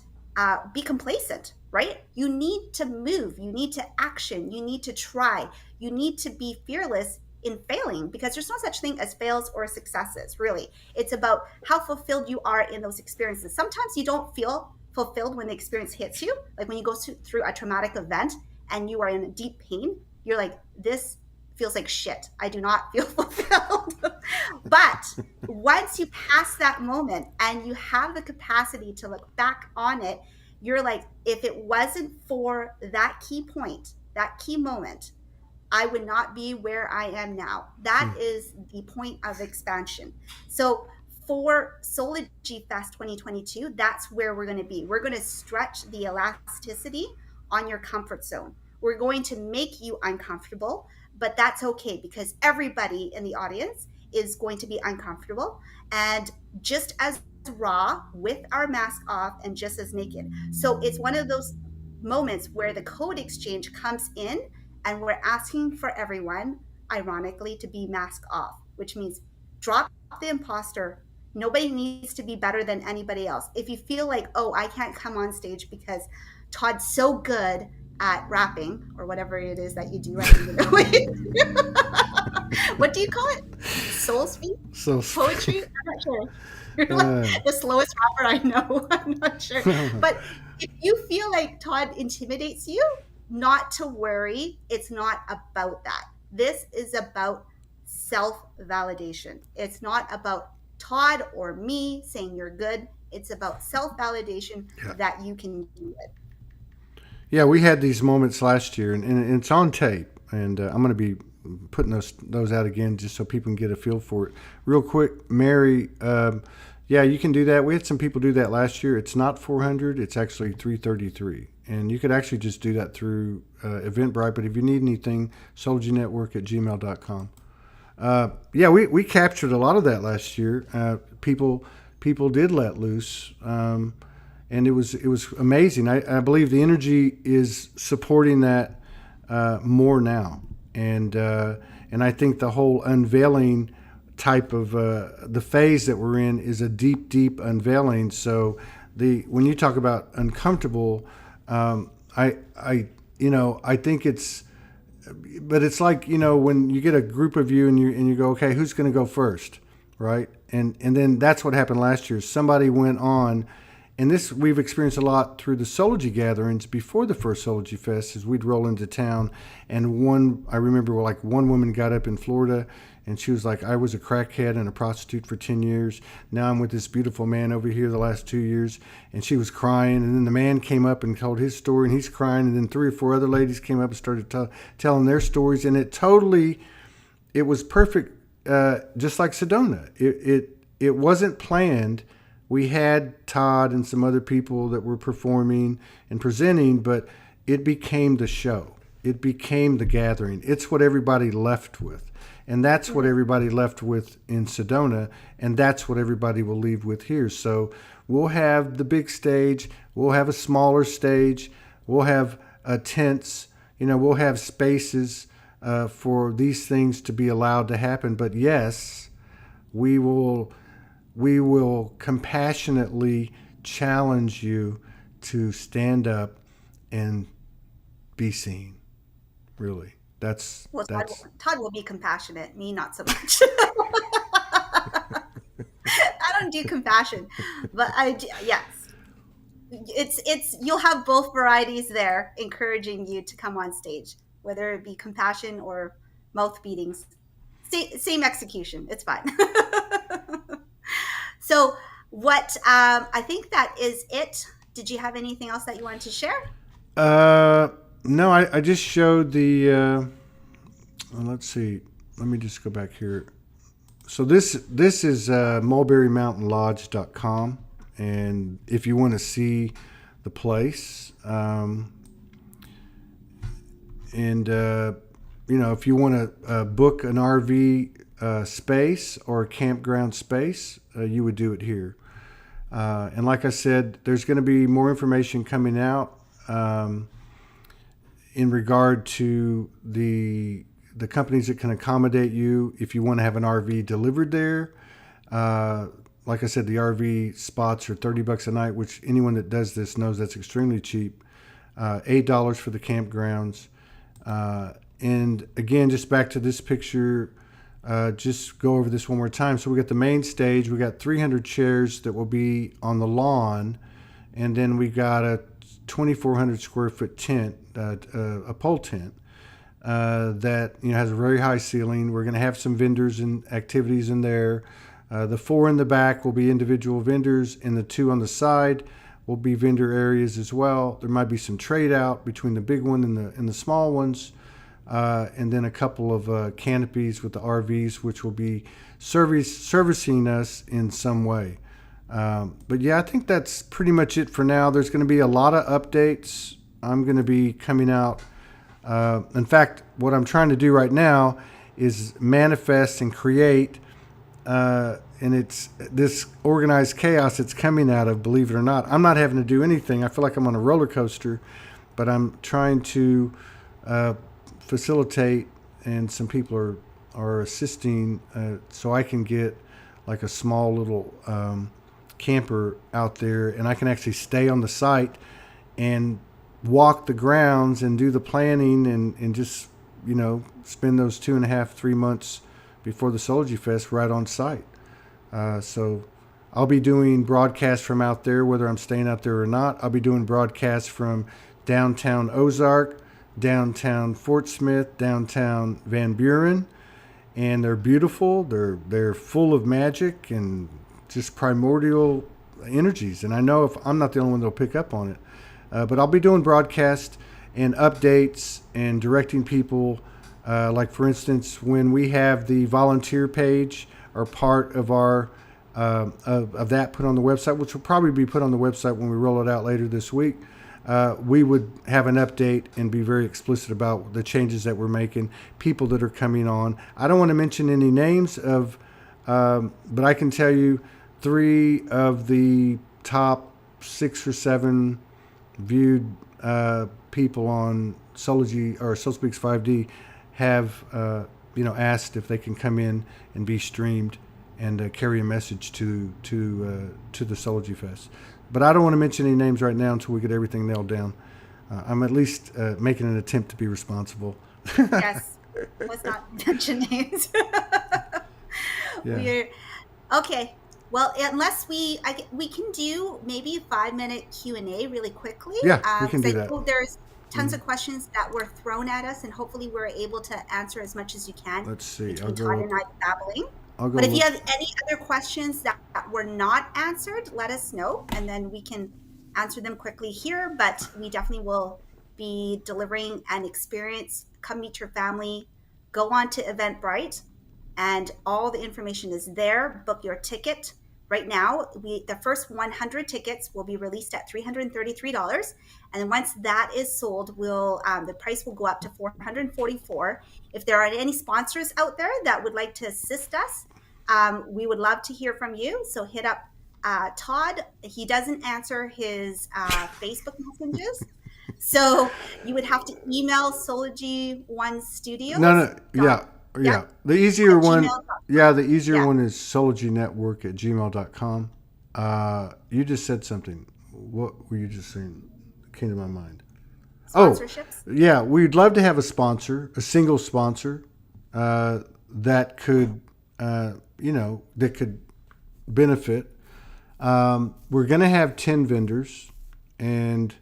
be complacent, right? You need to move, you need to action, you need to try, you need to be fearless in failing, because there's no such thing as fails or successes, really. It's about how fulfilled you are in those experiences. Sometimes you don't feel fulfilled when the experience hits you, like when you go through a traumatic event and you are in deep pain, you're like, this feels like shit. I do not feel fulfilled. But once you pass that moment and you have the capacity to look back on it, you're like, if it wasn't for that key point, that key moment, I would not be where I am now. That is the point of expansion. So for Soulogy Fest 2022, that's where we're going to be. We're going to stretch the elasticity on your comfort zone. We're going to make you uncomfortable, but that's okay, because everybody in the audience is going to be uncomfortable and just as raw with our mask off and just as naked. So it's one of those moments where the code exchange comes in, and we're asking for everyone, ironically, to be mask off, which means drop the imposter. Nobody needs to be better than anybody else. If you feel like, oh, I can't come on stage because Todd's so good at rapping or whatever it is that you do, I don't even know. What do you call it? Soul speak? So Poetry? I'm not sure. You're like the slowest rapper I know. I'm not sure. But if you feel like Todd intimidates you, not to worry. It's not about that. This is about self-validation. It's not about Todd or me saying you're good. It's about self-validation that you can do it. Yeah, we had these moments last year, and it's on tape. And I'm going to be putting those out again just so people can get a feel for it. Real quick, Mary, yeah, you can do that. We had some people do that last year. It's not 400. It's actually 333. And you could actually just do that through Eventbrite. But if you need anything, soulogynetwork@gmail.com. Yeah, we captured a lot of that last year. People did let loose. And it was amazing. I believe the energy is supporting that more now, and I think the whole unveiling type of the phase that we're in is a deep unveiling. So when you talk about uncomfortable, I think it's, but it's like, when you get a group of you and you go, okay, who's going to go first, right? And then that's what happened last year. Somebody went on. And this we've experienced a lot through the Soulogy gatherings before the first Soulogy Fest, as we'd roll into town. And I remember one woman got up in Florida and she was like, I was a crackhead and a prostitute for 10 years. Now I'm with this beautiful man over here the last 2 years. And she was crying. And then the man came up and told his story and he's crying. And then 3 or 4 other ladies came up and started telling their stories. And it was perfect, just like Sedona. It wasn't planned. We had Todd and some other people that were performing and presenting, but it became the show. It became the gathering. It's what everybody left with. And that's what everybody left with in Sedona, and that's what everybody will leave with here. So we'll have the big stage. We'll have a smaller stage. We'll have tents. We'll have spaces for these things to be allowed to happen. But yes, we will we will compassionately challenge you to stand up and be seen. Really, Well, that's Todd will be compassionate. Me, not so much. I don't do compassion, but yes, it's you'll have both varieties there, encouraging you to come on stage, whether it be compassion or mouth beatings. Same execution. It's fine. So, what I think that is it. Did you have anything else that you wanted to share? uh no. I just showed the. Well, let's see. Let me just go back here. So this is mulberrymountainlodge.com, and if you want to see the place, and if you want to book an RV space or a campground space, you would do it here. And like I said, there's going to be more information coming out in regard to the companies that can accommodate you if you want to have an RV delivered there. Like I said, the RV spots are $30 a night, which anyone that does this knows that's extremely cheap. $8 for the campgrounds. And again, just back to this picture, just go over this one more time. So we got the main stage. We got 300 chairs that will be on the lawn. And then we got a 2,400 square foot tent, a pole tent. That has a very high ceiling. We're going to have some vendors and activities in there. The 4 in the back will be individual vendors, and the 2 on the side will be vendor areas as well. There might be some trade out between the big one and the small ones, and then a couple of canopies with the RVs, which will be servicing us in some way. But yeah, I think that's pretty much it for now. There's going to be a lot of updates. I'm going to be coming out. In fact, what I'm trying to do right now is manifest and create, and it's this organized chaos it's coming out of, believe it or not. I'm not having to do anything. I feel like I'm on a roller coaster, but I'm trying to facilitate, and some people are assisting so I can get like a small little camper out there, and I can actually stay on the site and walk the grounds and do the planning and just, spend those 2.5, 3 months before the Soulogy Fest right on site. So I'll be doing broadcasts from out there, whether I'm staying out there or not. I'll be doing broadcasts from downtown Ozark, downtown Fort Smith, downtown Van Buren, and they're beautiful. They're full of magic and just primordial energies. And I know if I'm not the only one that'll pick up on it. But I'll be doing broadcasts and updates and directing people. Like, for instance, when we have the volunteer page or part of our of that put on the website, which will probably be put on the website when we roll it out later this week, we would have an update and be very explicit about the changes that we're making, people that are coming on. I don't want to mention any names of, but I can tell you 3 of the top 6 or 7 viewed people on Soulogy or SoulSpeaks 5D have asked if they can come in and be streamed and carry a message to the Soulogy Fest. But I don't want to mention any names right now until we get everything nailed down. I'm at least making an attempt to be responsible. Yes, let's not mention names. Yeah. Okay. Well, unless we can do maybe a 5-minute Q&A really quickly. Yeah, we can do that. I know there's tons of questions that were thrown at us, and hopefully we're able to answer as much as you can. Let's see. Todd and I babbling. I'll go But if you have any other questions that were not answered, let us know, and then we can answer them quickly here. But we definitely will be delivering an experience. Come meet your family. Go on to Eventbrite, and all the information is there. Book your ticket. Right now, the first 100 tickets will be released at $333, and then once that is sold, the price will go up to $444. If there are any sponsors out there that would like to assist us, we would love to hear from you. So hit up Todd. He doesn't answer his Facebook messages, so you would have to email SoulogyOneStudios. No, yeah. The easier one. Yeah, the easier Yeah. one is soulogynetwork@gmail.com. You just said something. What were you just saying? Came to my mind. Oh, Sponsorships. yeah, we'd love to have a sponsor, a single sponsor that could, that could benefit. We're going to have 10 vendors, and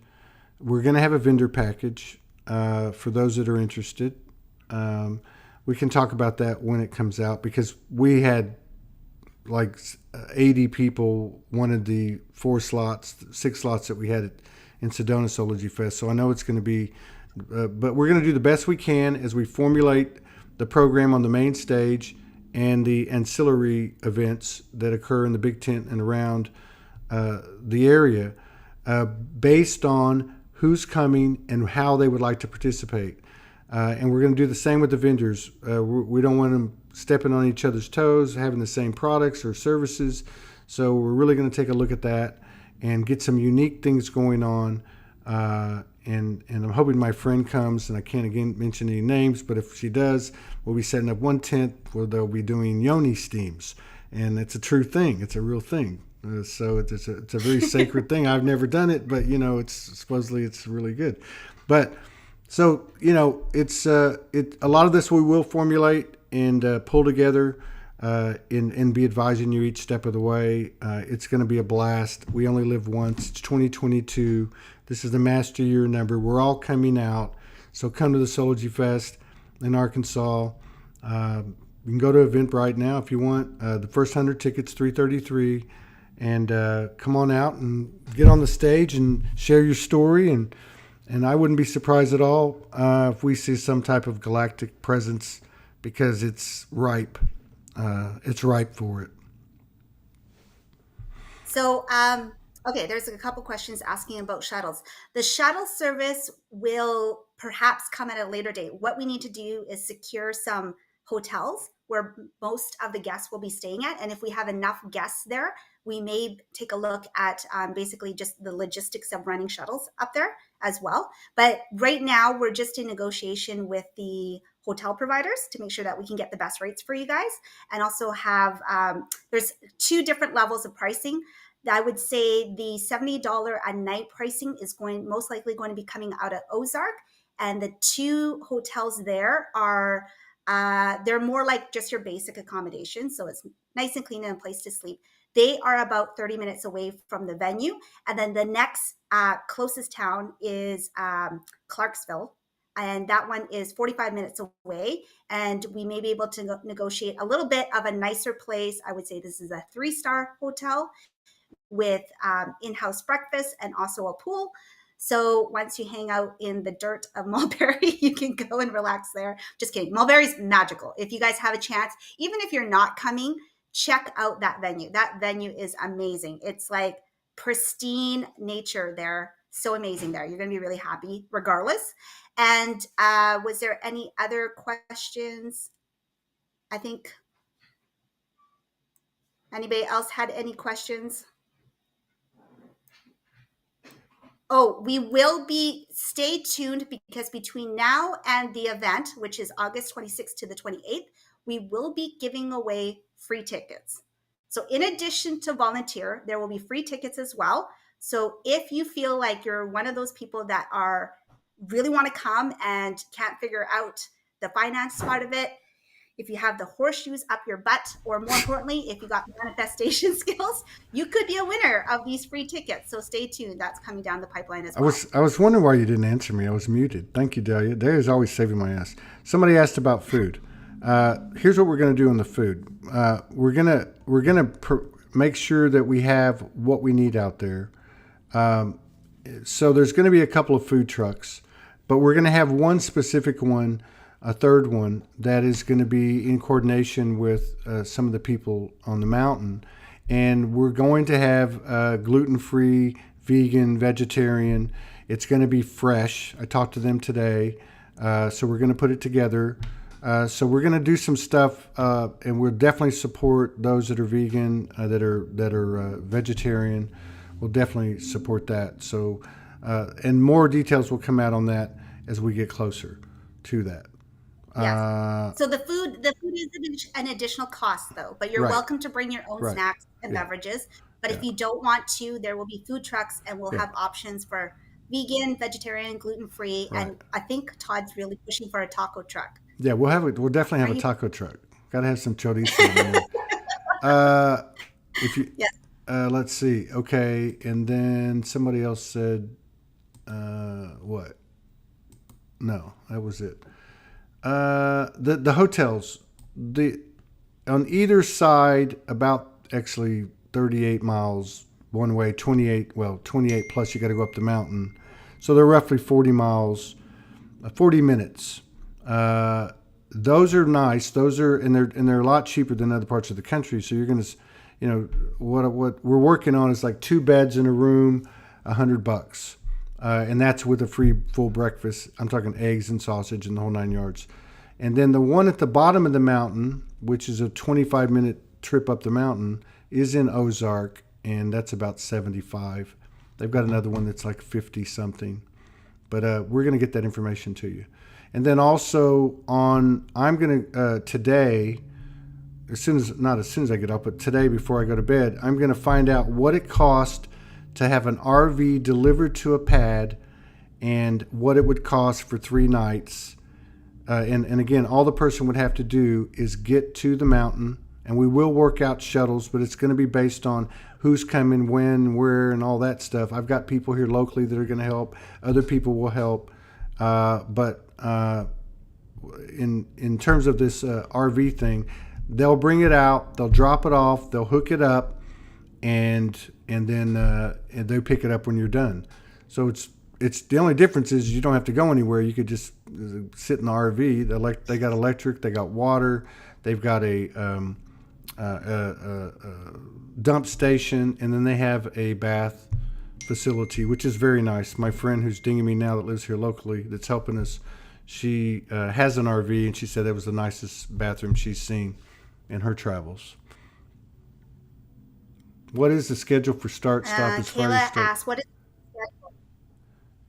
we're going to have a vendor package for those that are interested. We can talk about that when it comes out because we had like 80 people wanted the 6 slots that we had in Sedona Soulogy Fest. So I know it's going to be, but we're going to do the best we can as we formulate the program on the main stage and the ancillary events that occur in the big tent and around the area based on who's coming and how they would like to participate. And we're going to do the same with the vendors. We don't want them stepping on each other's toes, having the same products or services. So we're really going to take a look at that and get some unique things going on. And I'm hoping my friend comes, and I can't again mention any names, but if she does, we'll be setting up one tent where they'll be doing yoni steams. And it's a true thing. It's a real thing. So it's a very sacred thing. I've never done it, but it's supposedly it's really good. But so it's a lot of this we will formulate and pull together and be advising you each step of the way. It's going to be a blast. We only live once. It's 2022. This is the master year number. We're all coming out. So come to the Soulogy Fest in Arkansas. You can go to Eventbrite now if you want. The first 100 tickets, $333, and come on out and get on the stage and share your story. And I wouldn't be surprised at all if we see some type of galactic presence because it's ripe. It's ripe for it. So, okay, there's a couple questions asking about shuttles. The shuttle service will perhaps come at a later date. What we need to do is secure some hotels where most of the guests will be staying at. And if we have enough guests there, we may take a look at basically just the logistics of running shuttles up there as well. But right now, we're just in negotiation with the hotel providers to make sure that we can get the best rates for you guys, and also have there's 2 different levels of pricing. I would say the $70 a night pricing is most likely going to be coming out of Ozark, and the 2 hotels there are they're more like just your basic accommodation, so it's nice and clean and a place to sleep. They are about 30 minutes away from the venue, and then the next closest town is Clarksville, and that one is 45 minutes away, and we may be able to negotiate a little bit of a nicer place. I would say this is a 3-star hotel with in-house breakfast and also a pool. So once you hang out in the dirt of Mulberry, you can go and relax there. Just kidding. Mulberry's magical. If you guys have a chance, even if you're not coming, check out that venue. That venue is amazing. It's like pristine nature there. So amazing there. You're going to be really happy regardless. And was there any other questions? I think anybody else had any questions? Oh, we will stay tuned because between now and the event, which is August 26th to the 28th, we will be giving away free tickets. So in addition to volunteer, there will be free tickets as well. So if you feel like you're one of those people that really want to come and can't figure out the finance part of it, if you have the horseshoes up your butt, or more importantly, if you got manifestation skills, you could be a winner of these free tickets. So stay tuned. That's coming down the pipeline as well. I was wondering why you didn't answer me. I was muted. Thank you, Delia. Delia's always saving my ass. Somebody asked about food. Here's what we're going to do on the food. We're gonna make sure that we have what we need out there. So there's going to be a couple of food trucks, but we're going to have one specific one, a third one, that is going to be in coordination with some of the people on the mountain. And we're going to have gluten-free, vegan, vegetarian. It's going to be fresh. I talked to them today. So we're going to put it together. So we're going to do some stuff, and we'll definitely support those that are vegan, that are vegetarian. We'll definitely support that. So, and more details will come out on that as we get closer to that. Yes. Uh, So the food is an additional cost though, but you're right, welcome to bring your own right. snacks and Yeah, beverages. But yeah, if you don't want to, there will be food trucks and we'll yeah, have options for vegan, vegetarian, gluten-free, right. and I think Todd's really pushing for a taco truck. Yeah, we'll definitely have Are a you? taco truck. Got to have some chorizo, man. Uh, if you, Yes. let's see. Okay, and then somebody else said, what? No, that was it. The hotels, the on either side, about actually 38 miles one way, 28 plus. You got to go up the mountain, so they're roughly 40 miles, 40 minutes. Uh, those are nice. Those are and they're a lot cheaper than other parts of the country. So you're gonna, what we're working on is like 2 beds in a room, $100, and that's with a free full breakfast. I'm talking eggs and sausage and the whole 9 yards. And then the one at the bottom of the mountain, which is a 25-minute trip up the mountain, is in Ozark, and that's about 75. They've got another one that's like 50 something. But we're going to get that information to you. And then also I'm going to, today, not as soon as I get up, but today before I go to bed, I'm going to find out what it cost to have an RV delivered to a pad and what it would cost for 3 nights. And again, all the person would have to do is get to the mountain, and we will work out shuttles, but it's going to be based on who's coming, when, where, and all that stuff. I've got people here locally that are going to help. Other people will help. But in terms of this RV thing, they'll bring it out, they'll drop it off, they'll hook it up, and then and they'll pick it up when you're done. So it's the only difference is you don't have to go anywhere. You could just sit in the RV. They got electric, they got water, they've got a dump station, and then they have a bath facility, which is very nice. My friend who's dinging me now that lives here locally, that's helping us, she has an RV, and she said that was the nicest bathroom she's seen in her travels. What is the schedule for start, stop, as far as Kayla start? asked, "What is the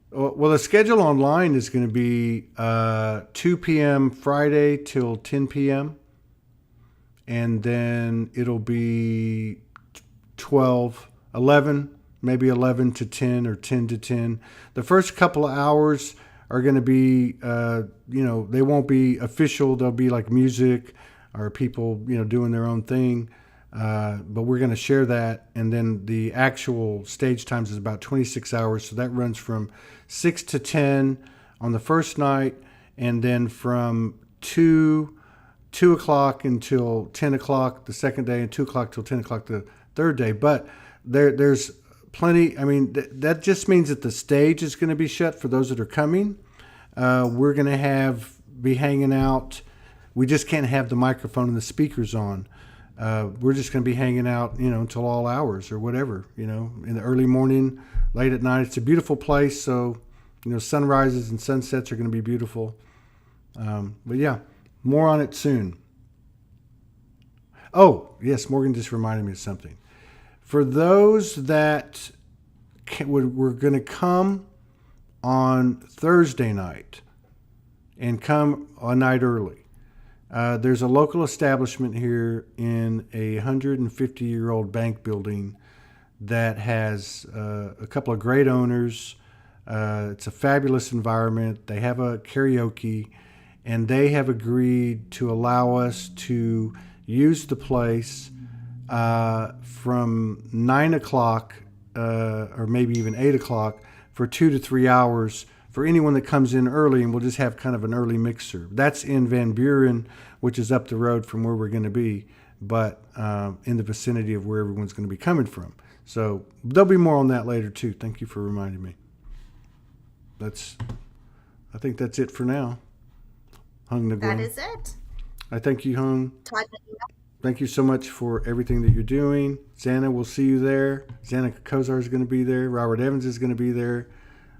schedule?" Well, the schedule online is going to be 2 p.m. Friday till 10 p.m. And then it'll be 12, 11, maybe 11 to 10 or 10 to 10. The first couple of hours are going to be, they won't be official. They'll be like music or people, doing their own thing. But we're going to share that. And then the actual stage times is about 26 hours. So that runs from 6 to 10 on the first night, and then from 2 o'clock until 10 o'clock the second day, and 2 o'clock till 10 o'clock the third day. But there's plenty. I mean, that just means that the stage is going to be shut for those that are coming. We're going to be hanging out. We just can't have the microphone and the speakers on. We're just going to be hanging out, until all hours or whatever, in the early morning, late at night. It's a beautiful place. So, sunrises and sunsets are going to be beautiful. But yeah, more on it soon. Oh, yes, Morgan just reminded me of something. For those that were going to come on Thursday night and come a night early, there's a local establishment here in a 150-year-old bank building that has a couple of great owners. It's a fabulous environment. They have a karaoke, and they have agreed to allow us to use the place from 9 o'clock or maybe even 8 o'clock for 2 to 3 hours for anyone that comes in early, and we'll just have kind of an early mixer. That's in Van Buren, which is up the road from where we're going to be, but in the vicinity of where everyone's going to be coming from. So there'll be more on that later too. Thank you for reminding me. I think that's it for now. Hung the That is it. I thank you, Hung. Todd Medina. Thank you so much for everything that you're doing. Xana, we'll see you there. Xana Kozar is going to be there. Robert Evans is going to be there.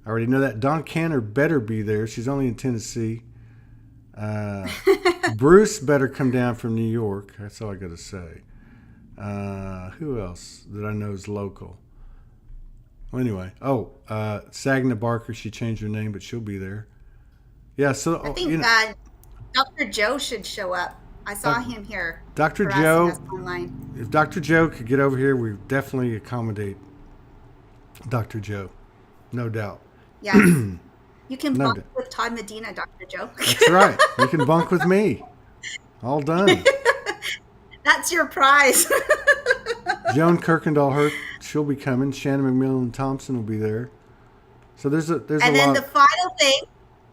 I already know that. Dawn Cantor better be there. She's only in Tennessee. Bruce better come down from New York. That's all I got to say. Who else that I know is local? Well, anyway. Sagna Barker. She changed her name, but she'll be there. Yeah. So I think Dr. Joe should show up. I saw him here Dr. harassing us Joe, online. if Dr. Joe could get over here, we definitely accommodate Dr. Joe. No doubt. Yes. You can No bunk doubt. with Todd Medina, Dr. Joe. That's right. You can bunk with me. All done. That's your prize. Joan Kirkendall, she'll be coming. Shannon McMillan Thompson will be there. So there's a And then lot. the final thing,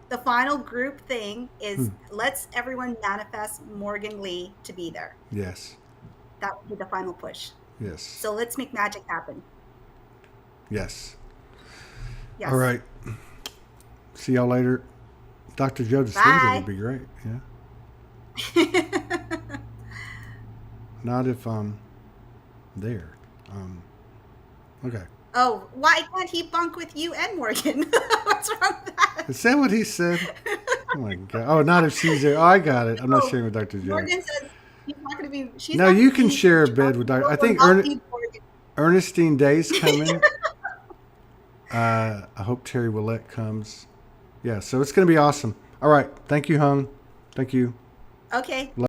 the final group thing is let's everyone manifest Morgan Lee to be there. Yes. That would be the final push. Yes. So let's make magic happen. Yes. Yes. All right. See y'all later. Dr. Joe Distinguished Bye. would be great. Yeah. Not if I'm there. Okay. Oh, why can't he bunk with you and Morgan? What's wrong with that? Is that what he said? Oh my God. Oh, not if she's there. Oh, I got it. I'm not sharing with Dr. Joe. Morgan says he's not going to be. She's No, not you gonna can be- share a bed with Dr. I think Morgan. Ernestine Day's coming. I hope Terry Willette comes. Yeah, so it's going to be awesome. All right. Thank you, Hung. Thank you. Okay.